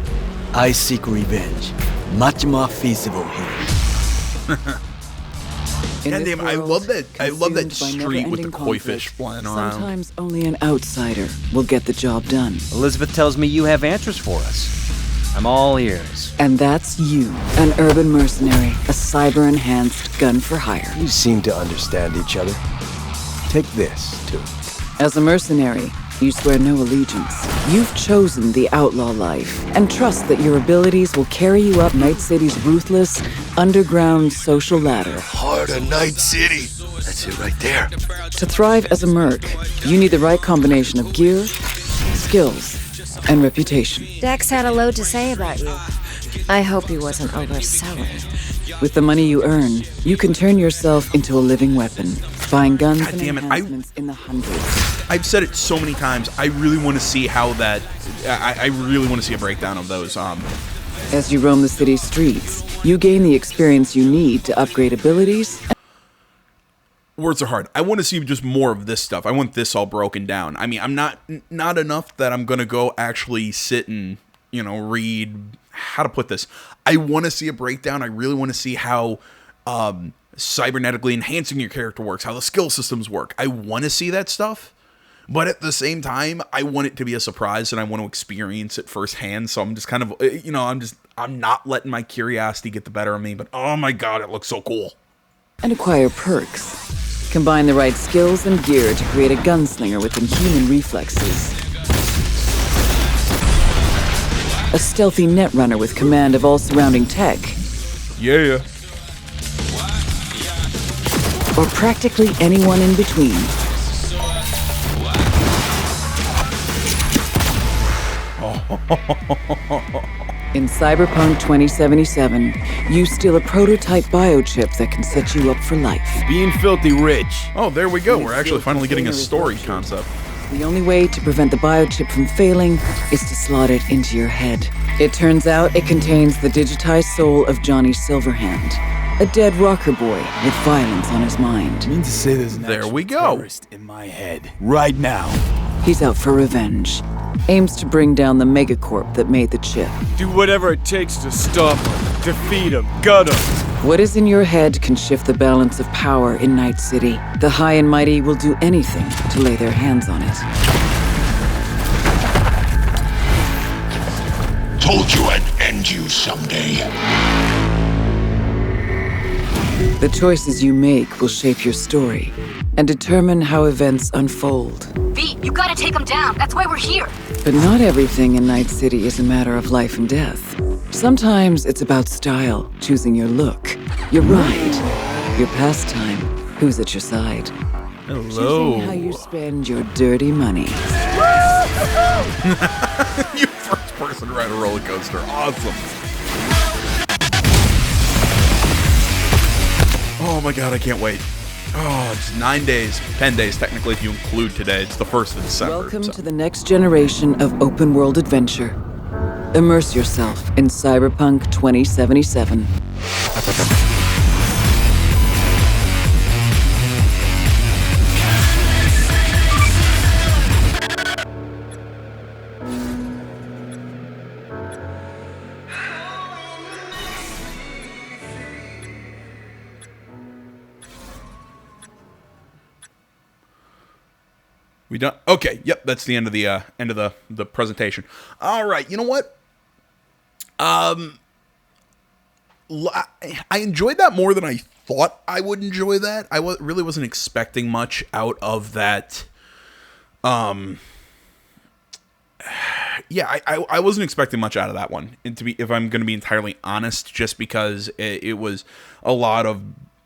I seek revenge. Much more feasible here. God damn, I love that street with the koi fish flying around. Sometimes only an outsider will get the job done. Elizabeth tells me you have answers for us. I'm all ears. And that's you, an urban mercenary, a cyber-enhanced gun for hire. You seem to understand each other. Take this, too. As a mercenary, you swear no allegiance. You've chosen the outlaw life and trust that your abilities will carry you up Night City's ruthless, underground social ladder. Heart of Night City. That's it right there. To thrive as a merc, you need the right combination of gear, skills, and reputation. Dex had a load to say about you. I hope he wasn't overselling. With the money you earn, you can turn yourself into a living weapon, buying guns and enhancements in the hundreds. I've said it so many times. I really want to see how that. I really want to see a breakdown of those. As you roam the city's streets, you gain the experience you need to upgrade abilities. Words are hard. I want to see just more of this stuff. I want this all broken down. I mean, I'm not enough that I'm gonna go actually sit and read how to put this. I want to see a breakdown. I really want to see how cybernetically enhancing your character works, how the skill systems work. I want to see that stuff. But at the same time, I want it to be a surprise and I want to experience it firsthand. So I'm just kind of, I'm not letting my curiosity get the better of me. But oh my God, it looks so cool. And acquire perks. Combine the right skills and gear to create a gunslinger with inhuman reflexes. A stealthy netrunner with command of all surrounding tech. Yeah. Or practically anyone in between. In Cyberpunk 2077, you steal a prototype biochip that can set you up for life. Being filthy rich. Oh, there we go. We're actually finally getting a story concept. The only way to prevent the biochip from failing is to slot it into your head. It turns out it contains the digitized soul of Johnny Silverhand, a dead rocker boy with violence on his mind. I mean to say there's an there we go. terrorist in my head right now. He's out for revenge. Aims to bring down the megacorp that made the chip. Do whatever it takes to stop him, defeat him, gut him. What is in your head can shift the balance of power in Night City. The high and mighty will do anything to lay their hands on it. Told you I'd end you someday. The choices you make will shape your story and determine how events unfold. V, you gotta take him down. That's why we're here. But not everything in Night City is a matter of life and death. Sometimes it's about style, choosing your look, your ride, your pastime, who's at your side. Hello. Choosing how you spend your dirty money. You first person to ride a roller coaster. Awesome. Oh my God, I can't wait. Oh, it's 9 days, 10 days technically if you include today. It's the 1st of December. Welcome to the next generation of open world adventure. Immerse yourself in Cyberpunk 2077. We done? Okay. Yep. That's the end of the presentation. All right. You know what? I enjoyed that more than I thought I would enjoy that. I really wasn't expecting much out of that. Yeah, I wasn't expecting much out of that one. And if I'm going to be entirely honest, just because it was a lot of,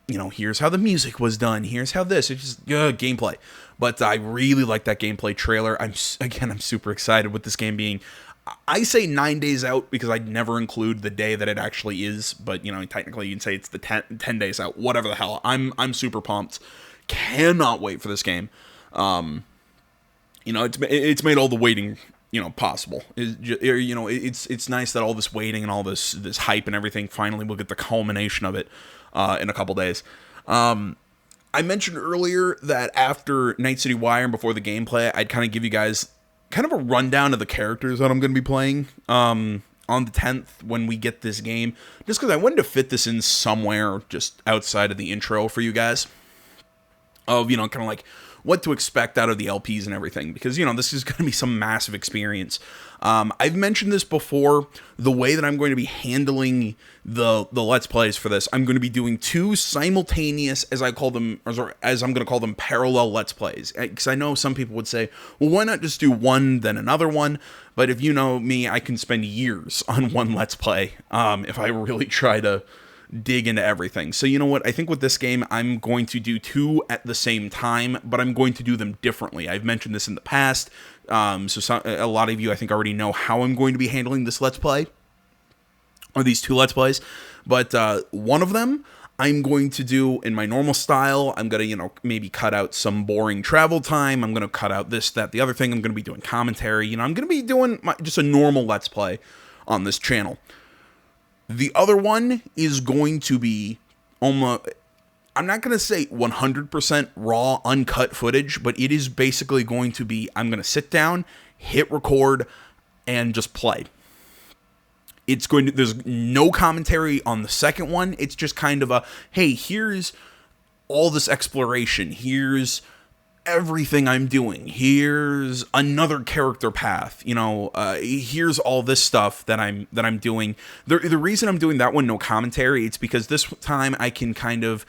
here's how the music was done. Here's how this. It's just gameplay. But I really like that gameplay trailer. I'm super excited with this game being, I say 9 days out because I'd never include the day that it actually is. But, technically you can say it's the 10 days out. Whatever the hell. I'm super pumped. Cannot wait for this game. It's made all the waiting, possible. It's nice that all this waiting and all this hype and everything, finally we'll get the culmination of it in a couple days. I mentioned earlier that after Night City Wire and before the gameplay, I'd kind of give you guys kind of a rundown of the characters that I'm going to be playing on the 10th when we get this game, just because I wanted to fit this in somewhere just outside of the intro for you guys of, kind of like what to expect out of the LPs and everything, because, this is going to be some massive experience. I've mentioned this before, the way that I'm going to be handling the Let's Plays for this. I'm going to be doing two simultaneous, as I'm going to call them, parallel Let's Plays. Because I know some people would say, well, why not just do one, then another one? But if you know me, I can spend years on one Let's Play if I really try to dig into everything. So you know what? I think with this game, I'm going to do two at the same time, but I'm going to do them differently. I've mentioned this in the past, so a lot of you, I think, already know how I'm going to be handling this Let's Play, or these two Let's Plays, but one of them I'm going to do in my normal style. I'm going to, maybe cut out some boring travel time. I'm going to cut out this, that, the other thing. I'm going to be doing commentary. I'm going to be doing just a normal Let's Play on this channel. The other one is going to be almost, I'm not going to say 100% raw, uncut footage, but it is basically going to be, I'm going to sit down, hit record, and just play. There's no commentary on the second one. It's just kind of a, hey, here's all this exploration. Here's everything I'm doing. Here's another character path. Here's all this stuff that I'm doing. The reason I'm doing that one, no commentary, it's because this time I can kind of,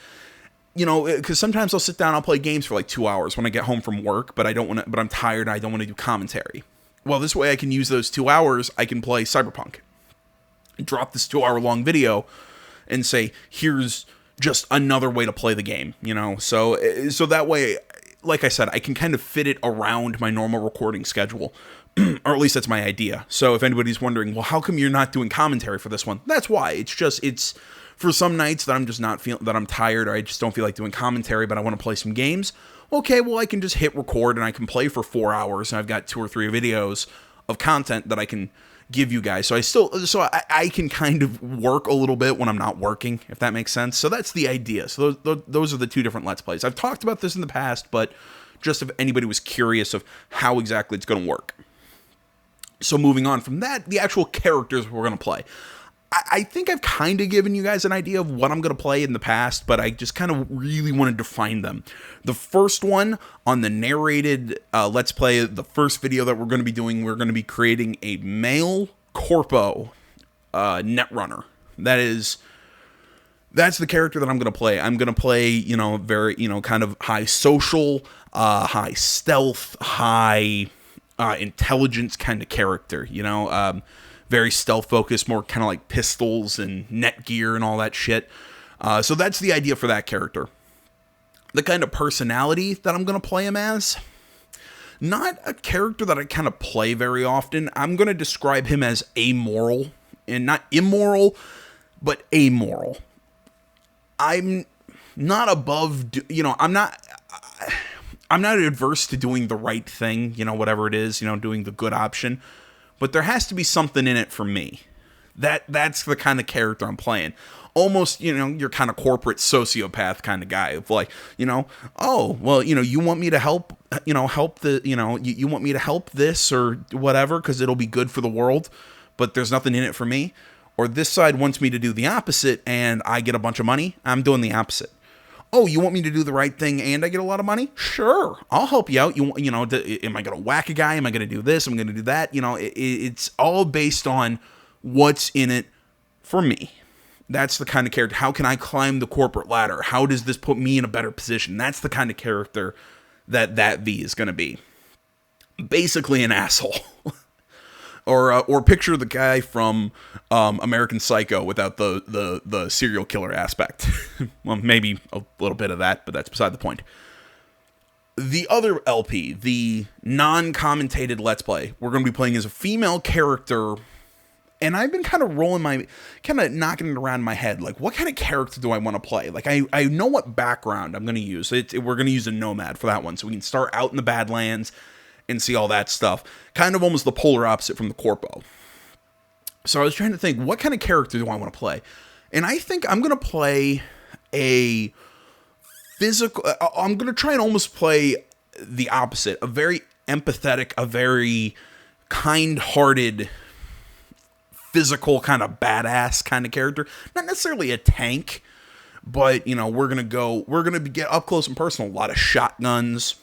because sometimes I'll sit down, I'll play games for like 2 hours when I get home from work, but I'm tired and I don't want to do commentary. Well, this way I can use those 2 hours, I can play Cyberpunk. Drop this 2 hour long video and say, here's just another way to play the game, so that way, like I said, I can kind of fit it around my normal recording schedule, or at least that's my idea. So if anybody's wondering, well, how come you're not doing commentary for this one? That's why. It's for some nights that I'm just not feeling, that I'm tired, or I just don't feel like doing commentary, but I want to play some games. Okay, well, I can just hit record and I can play for 4 hours, and I've got 2 or 3 videos of content that I can give you guys. So I can kind of work a little bit when I'm not working, if that makes sense. So that's the idea. So those are the two different Let's Plays. I've talked about this in the past, but just if anybody was curious of how exactly it's going to work. So moving on from that, the actual characters we're going to play. I think I've kind of given you guys an idea of what I'm going to play in the past, but I just kind of really want to define them. The first one on the narrated Let's Play, the first video that we're going to be doing, we're going to be creating a male corpo netrunner. That's the character that I'm going to play. I'm going to play, very, kind of high social, high stealth, high intelligence kind of character, very stealth focused, more kind of like pistols and netgear and all that shit. So that's the idea for that character. The kind of personality that I'm going to play him as, not a character that I kind of play very often. I'm going to describe him as amoral, and not immoral, but amoral. I'm not above, I'm not adverse to doing the right thing, whatever it is, doing the good option. But there has to be something in it for me. That's the kind of character I'm playing. Almost, you're kind of corporate sociopath kind of guy of like, oh, well, you want me to help, help the, you want me to help this or whatever because it'll be good for the world, but there's nothing in it for me. Or this side wants me to do the opposite and I get a bunch of money. I'm doing the opposite. oh, you want me to do the right thing and I get a lot of money? Sure, I'll help you out. You know, am I going to whack a guy? Am I going to do this? I'm going to do that. You know, it's all based on what's in it for me. That's the kind of character. How can I climb the corporate ladder? How does this put me in a better position? That's the kind of character that V is going to be. Basically an asshole. Or picture the guy from American Psycho without the serial killer aspect. Well, maybe a little bit of that, but that's beside the point. The other LP, the non-commentated Let's Play, we're going to be playing as a female character, and I've been kind of knocking it around in my head, like, what kind of character do I want to play? Like, I know what background I'm going to use. We're going to use a nomad for that one, so we can start out in the Badlands and see all that stuff. Kind of almost the polar opposite from the Corpo. So I was trying to think, what kind of character do I want to play? And I think I'm going to play a physical... I'm going to try and almost play the opposite. A very empathetic, a very kind-hearted, physical kind of badass kind of character. Not necessarily a tank, but, you know, we're going to get up close and personal. A lot of shotguns.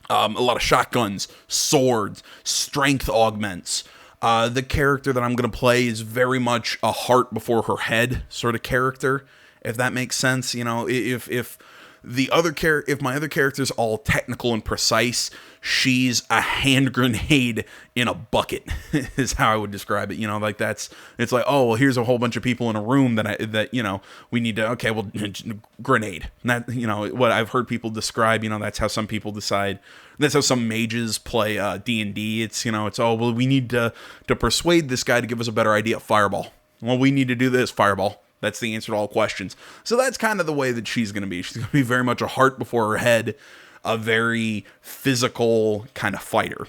A lot of shotguns, swords, strength augments. The character that I'm going to play is very much a heart before her head sort of character, if that makes sense. You know, if my other character's all technical and precise, she's a hand grenade in a bucket, is how I would describe it. You know, like it's like, oh, well, here's a whole bunch of people in a room that you know, we need to, okay, well, grenade. And that, you know, what I've heard people describe, you know, that's how some people decide. That's how some mages play D&D. It's, you know, it's, oh, well, we need to persuade this guy to give us a better idea. Fireball. Well, we need to do this. Fireball. That's the answer to all questions. So that's kind of the way that she's going to be. She's going to be very much a heart before her head, a very physical kind of fighter,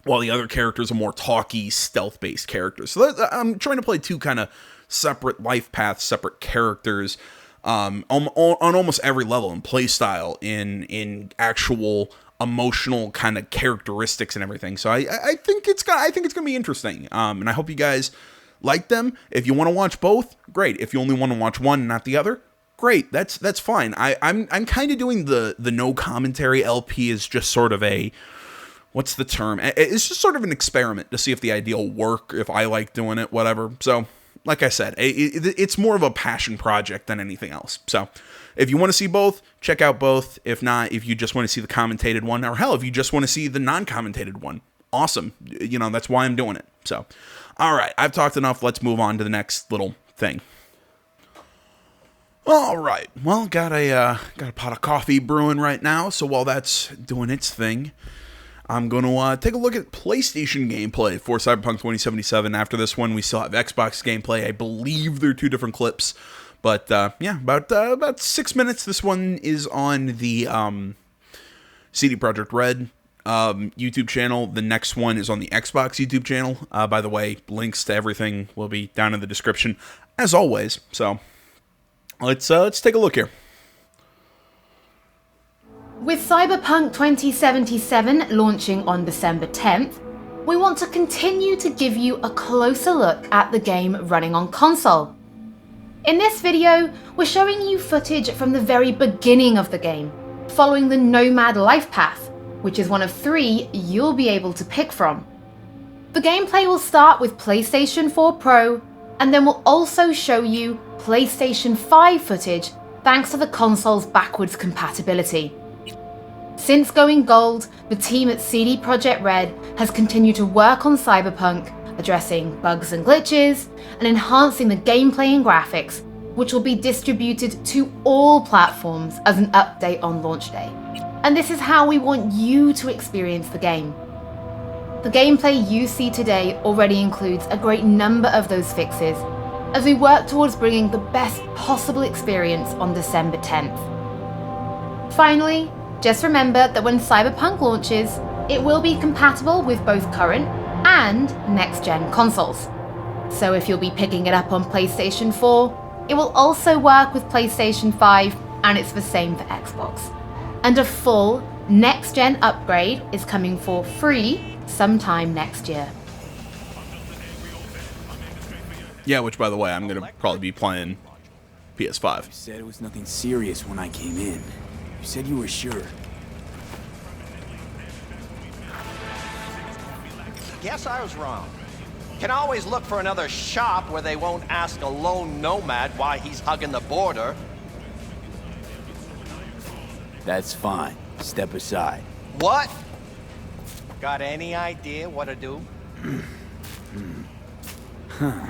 while the other character is a more talky, stealth-based character. So I'm trying to play two kind of separate life paths, separate characters, on almost every level, in play style, in actual emotional kind of characteristics and everything. So I think it's gonna be interesting. And I hope you guys like them. If you want to watch both, great. If you only want to watch one and not the other, great. That's fine. I'm kind of doing the no commentary LP as just sort of a, what's the term? It's just sort of an experiment to see if the idea will work, if I like doing it, whatever. So, like I said, it's more of a passion project than anything else. So, if you want to see both, check out both. If not, if you just want to see the commentated one, or hell, if you just want to see the non-commentated one, awesome. You know, that's why I'm doing it. So, all right, I've talked enough. Let's move on to the next little thing. All right, well, got a pot of coffee brewing right now. So while that's doing its thing, I'm going to take a look at PlayStation gameplay for Cyberpunk 2077. After this one, we still have Xbox gameplay. I believe they're two different clips. But, yeah, about 6 minutes. This one is on the CD Projekt Red YouTube channel. The next one is on the Xbox YouTube channel. By the way, links to everything will be down in the description, as always. So, let's take a look here. With Cyberpunk 2077 launching on December 10th, we want to continue to give you a closer look at the game running on console. In this video, we're showing you footage from the very beginning of the game, following the Nomad life path, which is one of 3 you'll be able to pick from. The gameplay will start with PlayStation 4 Pro, and then we'll also show you PlayStation 5 footage thanks to the console's backwards compatibility. Since going gold, the team at CD Projekt Red has continued to work on Cyberpunk, addressing bugs and glitches, and enhancing the gameplay and graphics, which will be distributed to all platforms as an update on launch day. And this is how we want you to experience the game. The gameplay you see today already includes a great number of those fixes, as we work towards bringing the best possible experience on December 10th. Finally, just remember that when Cyberpunk launches, it will be compatible with both current and next-gen consoles. So if you'll be picking it up on PlayStation 4, it will also work with PlayStation 5, and it's the same for Xbox. And a full next-gen upgrade is coming for free sometime next year. Yeah, which, by the way, I'm going to probably be playing PS5. You said it was nothing serious when I came in. You said you were sure. Guess I was wrong. Can always look for another shop where they won't ask a lone nomad why he's hugging the border. That's fine. Step aside. What? Got any idea what to do? Huh.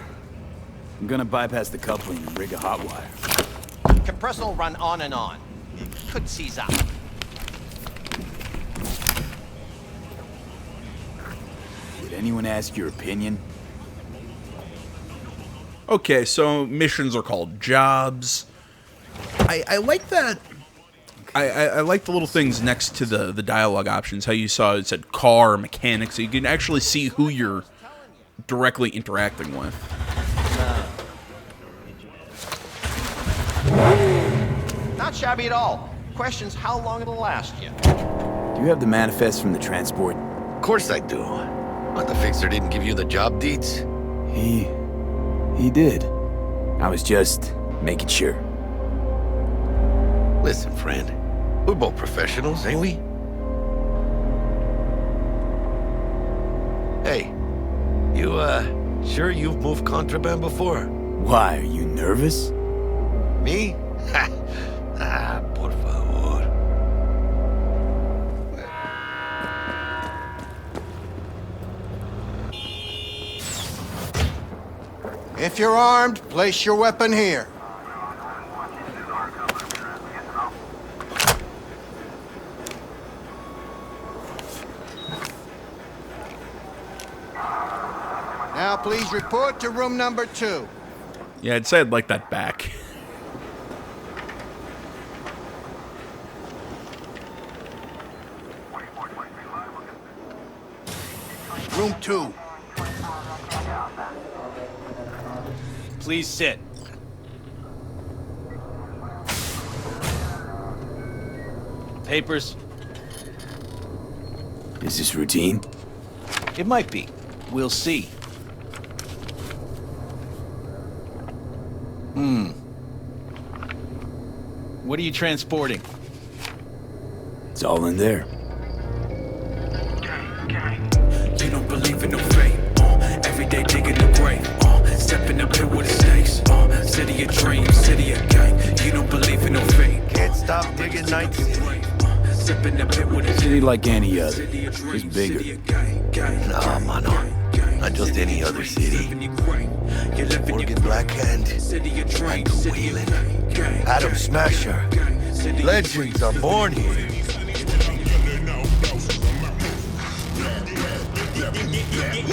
I'm gonna bypass the coupling and rig a hot wire. Compressor will run on and on. It could seize up. Did anyone ask your opinion? Okay, so missions are called jobs. I like that. I like the little things next to the dialogue options. How you saw it said car, mechanic, so you can actually see who you're directly interacting with. Not shabby at all. Question's how long it'll last you. Do you have the manifest from the transport? Of course I do. But the fixer didn't give you the job deeds? He did. I was just making sure. Listen, friend. We're both professionals, ain't we? Hey, you, sure you've moved contraband before? Why, are you nervous? Me? Ah, por favor. If you're armed, place your weapon here. Now please report to room number 2. Yeah, I'd say I'd like that back. Room 2. Please sit. Papers. Is this routine? It might be. We'll see. What are you transporting? It's all in there. You don't believe in no fate. Every day digging the grave. Step in the pit with the snakes. City of dreams, city of gang. You don't believe in no fate. Can't stop digging Night City. Step in the pit with the City like any other. Just bigger. Nah, mano. Not just any other city. Morgan Blackhand, Michael Whelan, Adam Smasher. Legends are born here.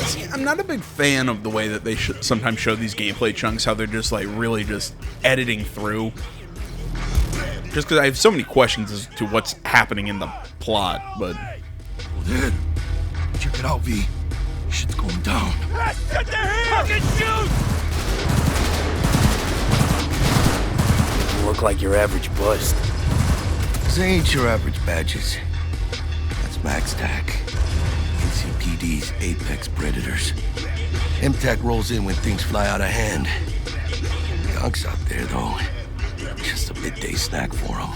See, I'm not a big fan of the way that they sometimes show these gameplay chunks, how they're just like really just editing through. Just because I have so many questions as to what's happening in the plot, but... Check it out, V. Shit's going down. Get their hands! Fucking shoot! You look like your average bust. These ain't your average badges. That's MaxTac. NCPD's apex predators. MTAC rolls in when things fly out of hand. Gunks out there, though. Just a midday snack for them.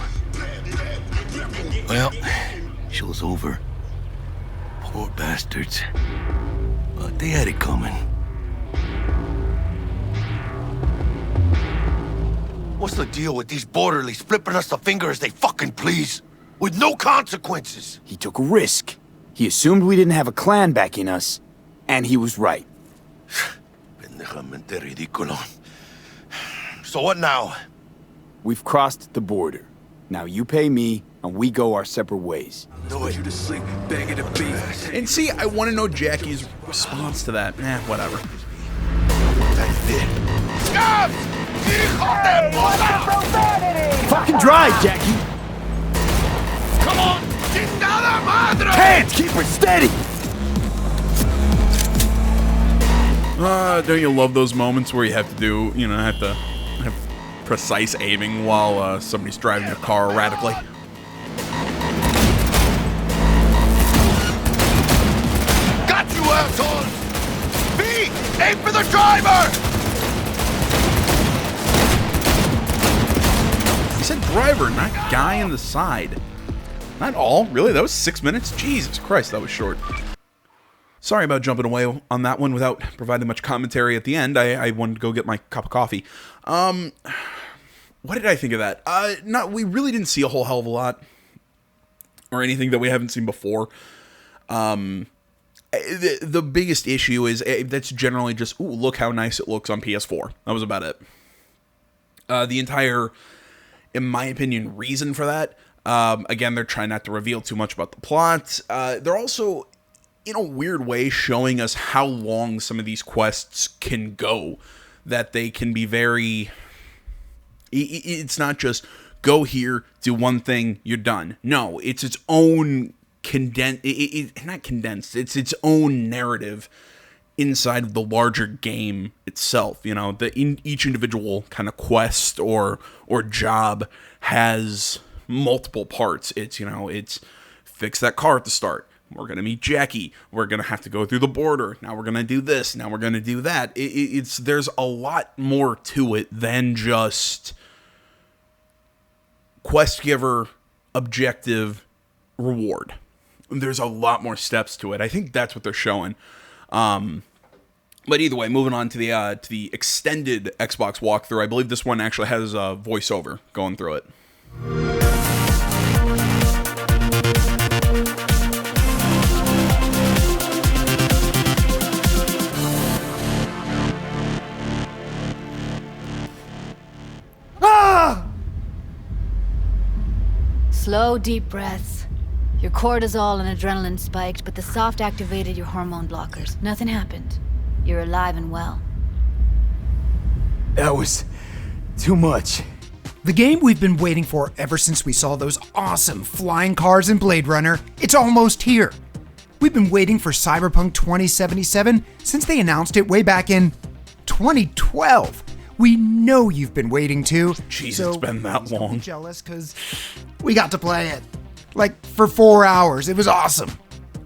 Well, show's over. Poor bastards. But they had it coming. What's the deal with these borderlies flipping us the finger as they fucking please? With no consequences? He took a risk. He assumed we didn't have a clan backing us, and he was right. Pendejamente ridículo. So what now? We've crossed the border. Now you pay me, and we go our separate ways. And see, I want to know Jackie's response to that. Whatever. That's it. Scabs! Fucking drive, Jackie! Come on! Chingada madre! Hands, keep her steady! Don't you love those moments where you have to do, have precise aiming while somebody's driving a car erratically? Got you, assholes! B! Aim for the driver! driver, not guy in the side. Not all, really? That was 6 minutes? Jesus Christ, that was short. Sorry about jumping away on that one without providing much commentary at the end. I wanted to go get my cup of coffee. What did I think of that? We really didn't see a whole hell of a lot. Or anything that we haven't seen before. The biggest issue is that's generally just, ooh, look how nice it looks on PS4. That was about it. The entire, in my opinion, reason for that, again, they're trying not to reveal too much about the plot. They're also, in a weird way, showing us how long some of these quests can go. That they can be very... It's not just, go here, do one thing, you're done. No, it's its own not condensed, it's its own narrative inside of the larger game itself. You know, each individual kind of quest or job has multiple parts. It's, it's fix that car at the start. We're going to meet Jackie. We're going to have to go through the border. Now we're going to do this. Now we're going to do that. There's a lot more to it than just quest giver, objective, reward. There's a lot more steps to it. I think that's what they're showing. But either way, moving on to the extended Xbox walkthrough. I believe this one actually has a voiceover going through it. Slow, deep breaths. Your cortisol and adrenaline spiked, but the soft activated your hormone blockers. Nothing happened. You're alive and well. That was too much. The game we've been waiting for ever since we saw those awesome flying cars in Blade Runner, it's almost here. We've been waiting for Cyberpunk 2077 since they announced it way back in 2012. We know you've been waiting too. Jeez, it's been that long. I'm jealous because we got to play it. Like, for 4 hours. It was awesome.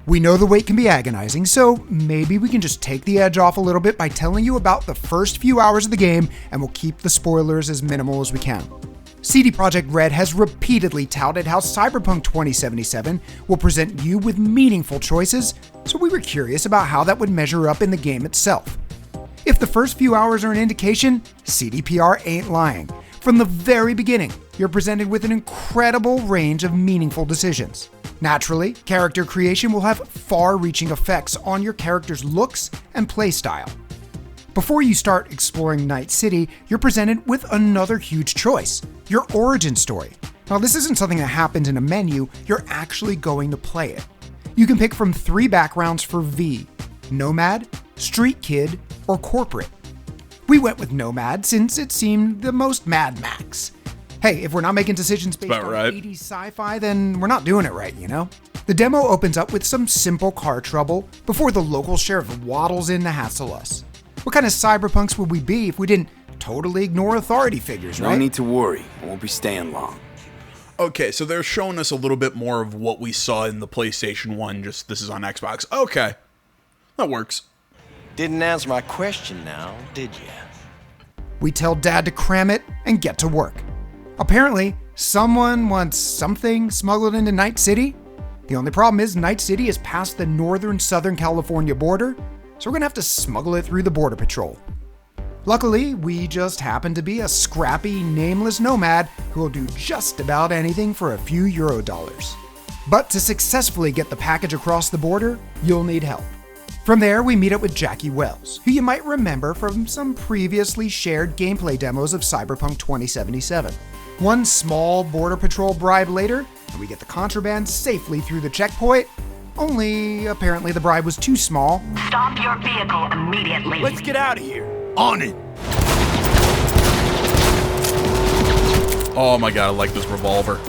We know the wait can be agonizing, so maybe we can just take the edge off a little bit by telling you about the first few hours of the game, and we'll keep the spoilers as minimal as we can. CD Projekt Red has repeatedly touted how Cyberpunk 2077 will present you with meaningful choices, so we were curious about how that would measure up in the game itself. If the first few hours are an indication, CDPR ain't lying. From the very beginning, you're presented with an incredible range of meaningful decisions. Naturally, character creation will have far-reaching effects on your character's looks and playstyle. Before you start exploring Night City, you're presented with another huge choice, your origin story. Now, this isn't something that happens in a menu, you're actually going to play it. You can pick from 3 backgrounds for V: Nomad, Street Kid, or Corporate. We went with Nomad since it seemed the most Mad Max. Hey, if we're not making decisions based on 80s sci-fi, then we're not doing it right, you know? The demo opens up with some simple car trouble before the local sheriff waddles in to hassle us. What kind of cyberpunks would we be if we didn't totally ignore authority figures, right? No need to worry. I won't be staying long. Okay, so they're showing us a little bit more of what we saw in the PlayStation 1, just this is on Xbox. Okay, that works. Didn't answer my question now, did you? We tell Dad to cram it and get to work. Apparently, someone wants something smuggled into Night City. The only problem is Night City is past the northern-southern California border, so we're gonna have to smuggle it through the Border Patrol. Luckily, we just happen to be a scrappy, nameless nomad who will do just about anything for a few Eurodollars. But to successfully get the package across the border, you'll need help. From there, we meet up with Jackie Wells, who you might remember from some previously shared gameplay demos of Cyberpunk 2077. One small Border Patrol bribe later, and we get the contraband safely through the checkpoint, only apparently the bribe was too small. Stop your vehicle immediately. Let's get out of here. On it. Oh my god, I like this revolver.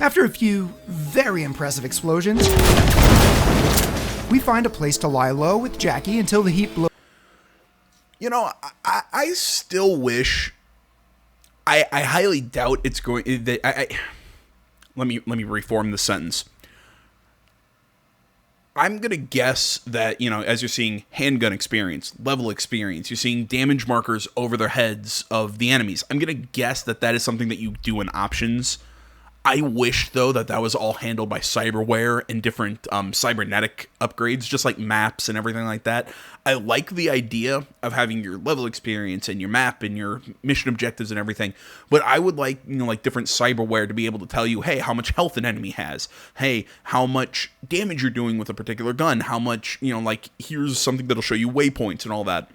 After a few very impressive explosions, we find a place to lie low with Jackie until the heat blows. You know, I still wish. I highly doubt it's going. Let me reform the sentence. I'm going to guess that, as you're seeing handgun experience, level experience, you're seeing damage markers over their heads of the enemies. I'm going to guess that that is something that you do in options. I wish, though, that that was all handled by cyberware and different cybernetic upgrades, just like maps and everything like that. I like the idea of having your level experience and your map and your mission objectives and everything, but I would like, like different cyberware to be able to tell you, hey, how much health an enemy has, hey, how much damage you're doing with a particular gun, how much, like, here's something that'll show you waypoints and all that.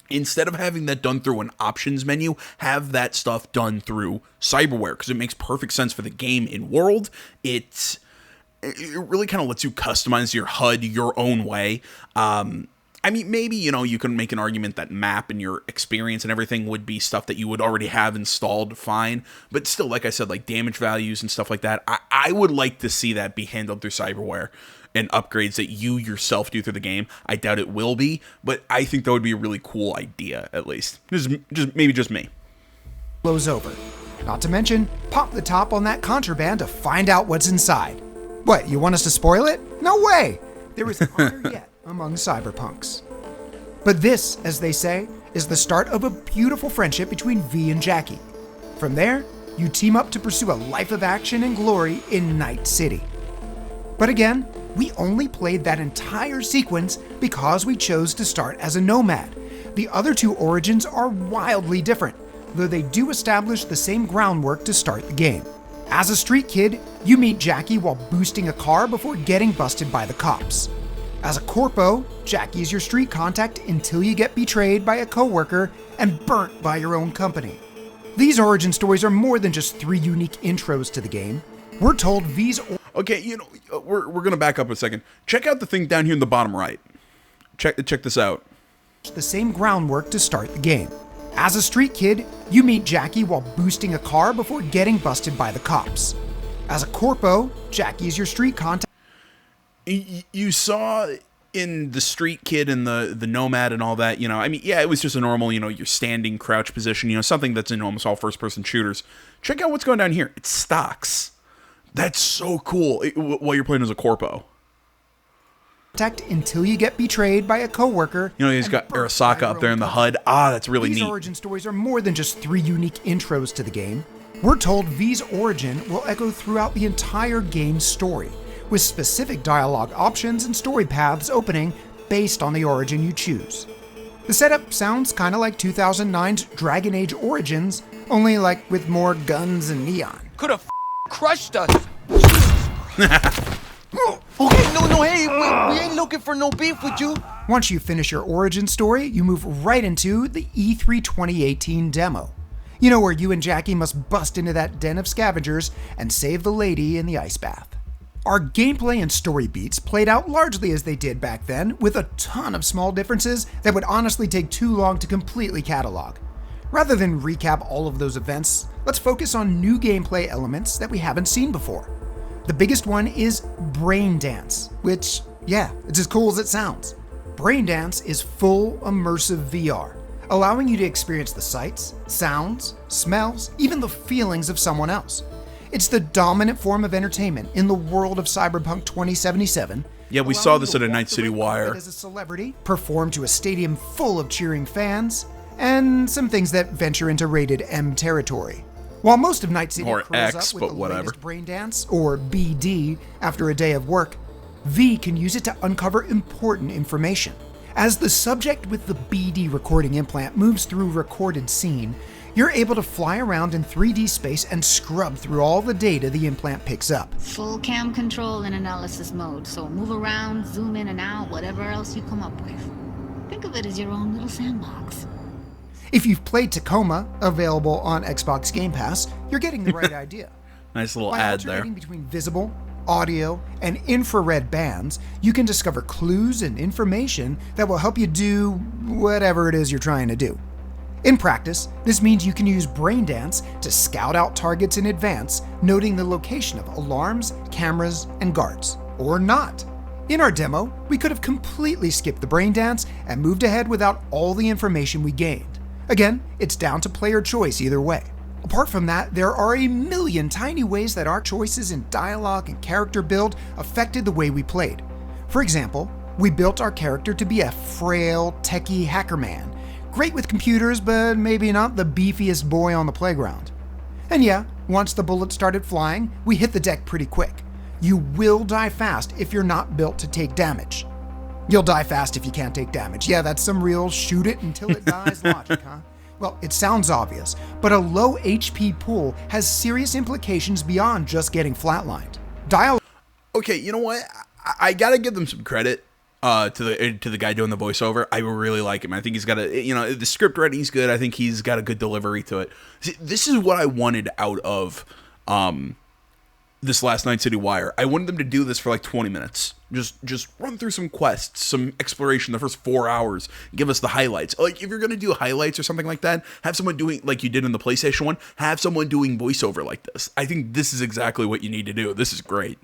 Instead of having that done through an options menu, have that stuff done through cyberware, because it makes perfect sense for the game in world. It really kind of lets you customize your HUD your own way. Maybe, you can make an argument that map and your experience and everything would be stuff that you would already have installed fine. But still, like I said, like damage values and stuff like that, I would like to see that be handled through cyberware and upgrades that you yourself do through the game. I doubt it will be, but I think that would be a really cool idea, at least. Just me. Blows over. Not to mention, pop the top on that contraband to find out what's inside. What, you want us to spoil it? No way! There is honor yet among cyberpunks. But this, as they say, is the start of a beautiful friendship between V and Jackie. From there, you team up to pursue a life of action and glory in Night City. But again, we only played that entire sequence because we chose to start as a nomad. The other two origins are wildly different, though they do establish the same groundwork to start the game. As a street kid, you meet Jackie while boosting a car before getting busted by the cops. As a corpo, Jackie is your street contact until you get betrayed by a coworker and burnt by your own company. These origin stories are more than just 3 unique intros to the game. We're told V's... Okay, we're going to back up a second. Check out the thing down here in the bottom right. Check this out. The same groundwork to start the game. As a street kid, you meet Jackie while boosting a car before getting busted by the cops. As a corpo, Jackie is your street contact. You saw in the street kid and the nomad and all that, it was just a normal, your standing crouch position, something that's in almost all first-person shooters. Check out what's going down here. It's stocks. That's so cool while you're playing as a corpo. Until you get betrayed by a coworker. He's got Arasaka up there in the HUD. That's really neat. These origin stories are more than just 3 unique intros to the game. We're told V's origin will echo throughout the entire game's story, with specific dialogue options and story paths opening based on the origin you choose. The setup sounds kind of like 2009's Dragon Age Origins, only like with more guns and neon. Could have crushed us. Okay, no, hey, we ain't looking for no beef with you. Once you finish your origin story, you move right into the E3 2018 demo. Where you and Jackie must bust into that den of scavengers and save the lady in the ice bath. Our gameplay and story beats played out largely as they did back then, with a ton of small differences that would honestly take too long to completely catalog. Rather than recap all of those events, let's focus on new gameplay elements that we haven't seen before. The biggest one is Brain Dance, which, it's as cool as it sounds. Brain Dance is full immersive VR, allowing you to experience the sights, sounds, smells, even the feelings of someone else. It's the dominant form of entertainment in the world of Cyberpunk 2077. Yeah, we saw this at a Night City Wire. As a celebrity, perform to a stadium full of cheering fans, and some things that venture into rated M territory. While most of Night City or curls X, up with but the whatever. latest brain dance, or BD, after a day of work, V can use it to uncover important information. As the subject with the BD recording implant moves through recorded scene, you're able to fly around in 3D space and scrub through all the data the implant picks up. Full cam control in analysis mode, so move around, zoom in and out, whatever else you come up with. Think of it as your own little sandbox. If you've played Tacoma, available on Xbox Game Pass, you're getting the right idea. Nice little By ad there. alternating between visible, audio, and infrared bands, you can discover clues and information that will help you do whatever it is you're trying to do. In practice, this means you can use Brain Dance to scout out targets in advance, noting the location of alarms, cameras, and guards. Or not. In our demo, we could have completely skipped the Brain Dance and moved ahead without all the information we gained. Again, it's down to player choice either way. Apart from that, there are a million tiny ways that our choices in dialogue and character build affected the way we played. For example, we built our character to be a frail, techie hacker man, great with computers, but maybe not the beefiest boy on the playground. And yeah, once the bullets started flying, we hit the deck pretty quick. You will die fast if you're not built to take damage. You'll die fast if you can't take damage. Yeah, that's some real shoot it until it dies logic, huh? Well, it sounds obvious, but a low HP pool has serious implications beyond just getting flatlined. Okay, you know what? I gotta give them some credit to the guy doing the voiceover. I really like him. I think he's got the script writing's good. I think he's got a good delivery to it. See, this is what I wanted out of this last Night City Wire. I wanted them to do this for like 20 minutes. Just run through some quests, some exploration the first 4 hours, give us the highlights. Like, if you're going to do highlights or something like that, have someone doing, like you did in the PlayStation one, have someone doing voiceover like this. I think this is exactly what you need to do. This is great.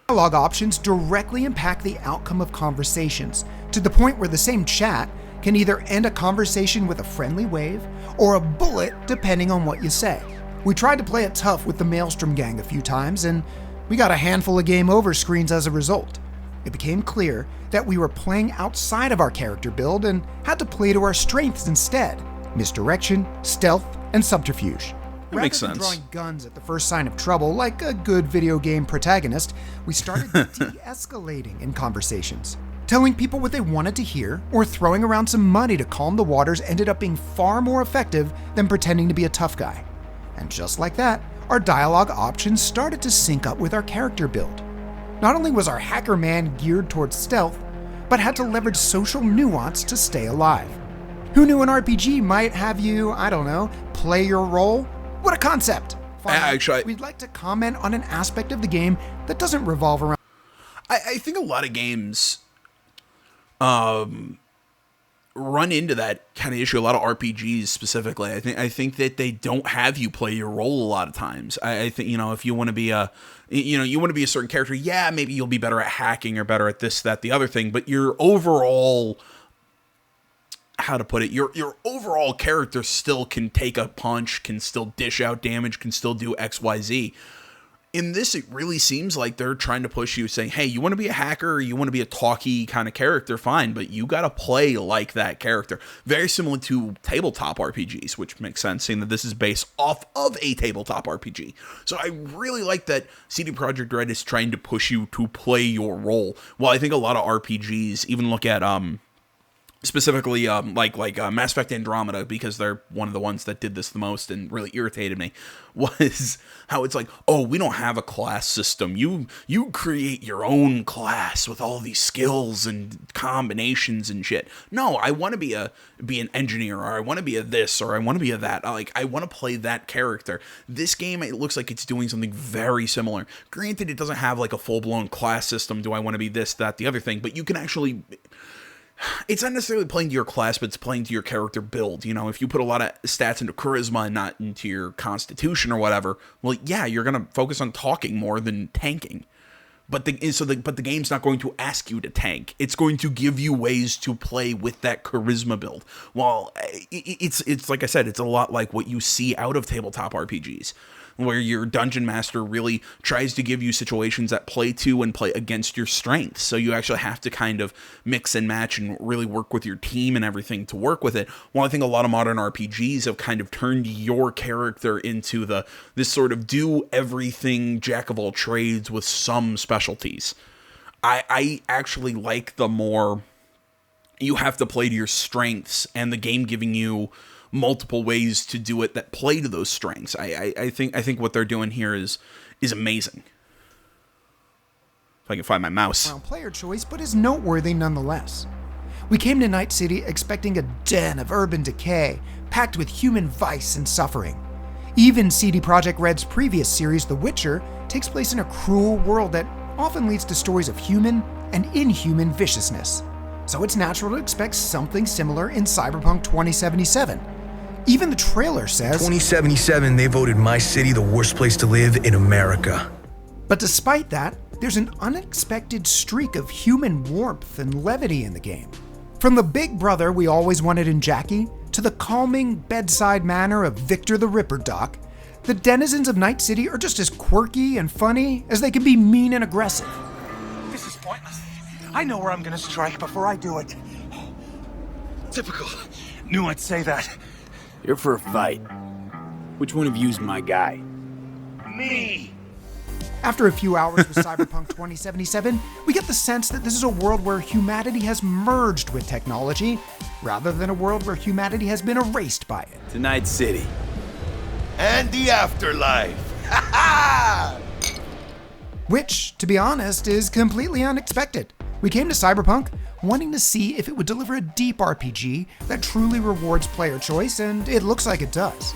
Dialogue options directly impact the outcome of conversations, to the point where the same chat can either end a conversation with a friendly wave or a bullet depending on what you say. We tried to play it tough with the Maelstrom gang a few times, and we got a handful of game over screens as a result. It became clear that we were playing outside of our character build and had to play to our strengths instead: misdirection, stealth, and subterfuge. That makes sense. Rather than drawing guns at the first sign of trouble, like a good video game protagonist, we started de-escalating in conversations. Telling people what they wanted to hear, or throwing around some money to calm the waters ended up being far more effective than pretending to be a tough guy. And just like that, our dialogue options started to sync up with our character build. Not only was our hacker man geared towards stealth, but had to leverage social nuance to stay alive. Who knew an RPG might have you, I don't know, play your role? What a concept! Finally, Actually, we'd like to comment on an aspect of the game that doesn't revolve around... I think a lot of games run into that kind of issue. A lot of RPGs specifically. I think that they don't have you play your role a lot of times. I think, if you want to be you want to be a certain character, yeah, maybe you'll be better at hacking or better at this, that, the other thing, but your overall, how to put it, your overall character still can take a punch, can still dish out damage, can still do XYZ. In this, it really seems like they're trying to push you, saying, hey, you want to be a hacker, or you want to be a talky kind of character, fine, but you got to play like that character. Very similar to tabletop RPGs, which makes sense, seeing that this is based off of a tabletop RPG. So I really like that CD Projekt Red is trying to push you to play your role. While I think a lot of RPGs, even look at specifically like Mass Effect Andromeda, because they're one of the ones that did this the most and really irritated me, was how it's like, oh, we don't have a class system. You create your own class with all these skills and combinations and shit. No, I want to be an engineer, or I want to be a this, or I want to be a that. I want to play that character. This game, it looks like it's doing something very similar. Granted, it doesn't have like a full-blown class system. Do I want to be this, that, the other thing? But you can actually... It's not necessarily playing to your class, but it's playing to your character build. If you put a lot of stats into charisma and not into your constitution or whatever, well, yeah, you're going to focus on talking more than tanking. But the game's not going to ask you to tank. It's going to give you ways to play with that charisma build. Well, it's like I said, it's a lot like what you see out of tabletop RPGs, where your dungeon master really tries to give you situations that play to and play against your strengths. So you actually have to kind of mix and match and really work with your team and everything to work with it. Well, I think a lot of modern RPGs have kind of turned your character into this sort of do everything jack of all trades with some specialties. I actually like the more you have to play to your strengths and the game giving you multiple ways to do it that play to those strengths. I think what they're doing here is amazing. If I can find my mouse. Player choice, but is noteworthy nonetheless. We came to Night City expecting a den of urban decay, packed with human vice and suffering. Even CD Projekt Red's previous series, The Witcher, takes place in a cruel world that often leads to stories of human and inhuman viciousness. So it's natural to expect something similar in Cyberpunk 2077. Even the trailer says, 2077, they voted my city the worst place to live in America. But despite that, there's an unexpected streak of human warmth and levity in the game. From the big brother we always wanted in Jackie, to the calming bedside manner of Victor the Ripper Doc, the denizens of Night City are just as quirky and funny as they can be mean and aggressive. This is pointless. I know where I'm gonna strike before I do it. Typical. Knew I'd say that. You're for a fight. Which one of you's my guy? Me! After a few hours with Cyberpunk 2077, we get the sense that this is a world where humanity has merged with technology, rather than a world where humanity has been erased by it. To Night City. And the afterlife. Ha ha! Which, to be honest, is completely unexpected. We came to Cyberpunk wanting to see if it would deliver a deep RPG that truly rewards player choice, and it looks like it does.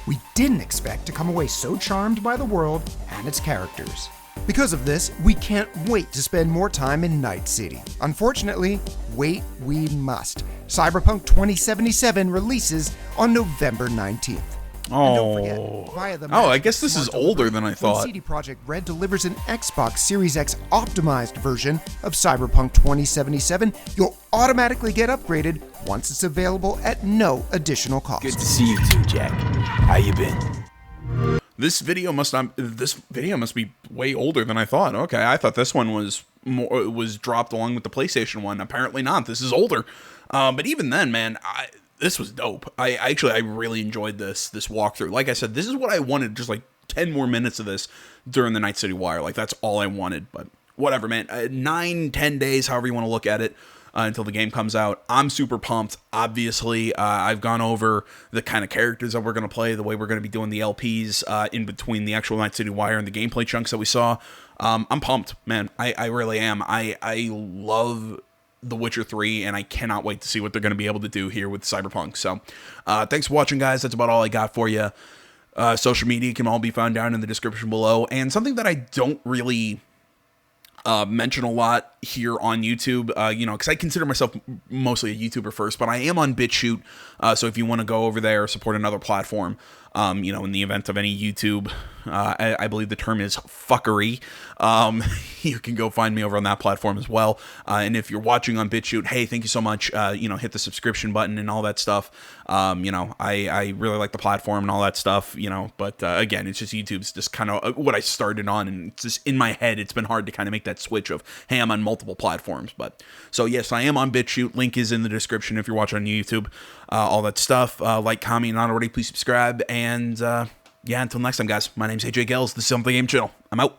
We didn't expect to come away so charmed by the world and its characters. Because of this, we can't wait to spend more time in Night City. Unfortunately, wait we must. Cyberpunk 2077 releases on November 19th. I guess this is older than I thought. CD Projekt Red delivers an Xbox Series X optimized version of Cyberpunk 2077, you'll automatically get upgraded once it's available at no additional cost. Good to see you too, Jack. How you been? This video must be way older than I thought. Okay, I thought this one was dropped along with the PlayStation one. Apparently not. This is older. But even then, man, this was dope. I really enjoyed this walkthrough. Like I said, this is what I wanted, just like 10 more minutes of this during the Night City Wire. Like, that's all I wanted, but whatever, man. 9-10 days, however you want to look at it, until the game comes out. I'm super pumped. Obviously, I've gone over the kind of characters that we're going to play, the way we're going to be doing the LPs in between the actual Night City Wire and the gameplay chunks that we saw. I'm pumped, man. I really am. I love The Witcher 3, and I cannot wait to see what they're going to be able to do here with Cyberpunk. So, thanks for watching, guys. That's about all I got for you. Social media can all be found down in the description below. And something that I don't really mention a lot here on YouTube, because I consider myself mostly a YouTuber first, but I am on BitChute. So if you want to go over there, support another platform, in the event of any YouTube, I believe the term is fuckery, you can go find me over on that platform as well. And if you're watching on BitChute, hey, thank you so much. Hit the subscription button and all that stuff. I really like the platform and all that stuff, but again, it's just YouTube's just kind of what I started on, and it's just in my head, it's been hard to kind of make that switch of, hey, I'm on multiple platforms. But so yes, I am on BitChute. Link is in the description if you're watching on YouTube. All that stuff. Like, comment, not already, please subscribe. And yeah, until next time, guys, my name's AJ Gels. This is Something Game Channel. I'm out.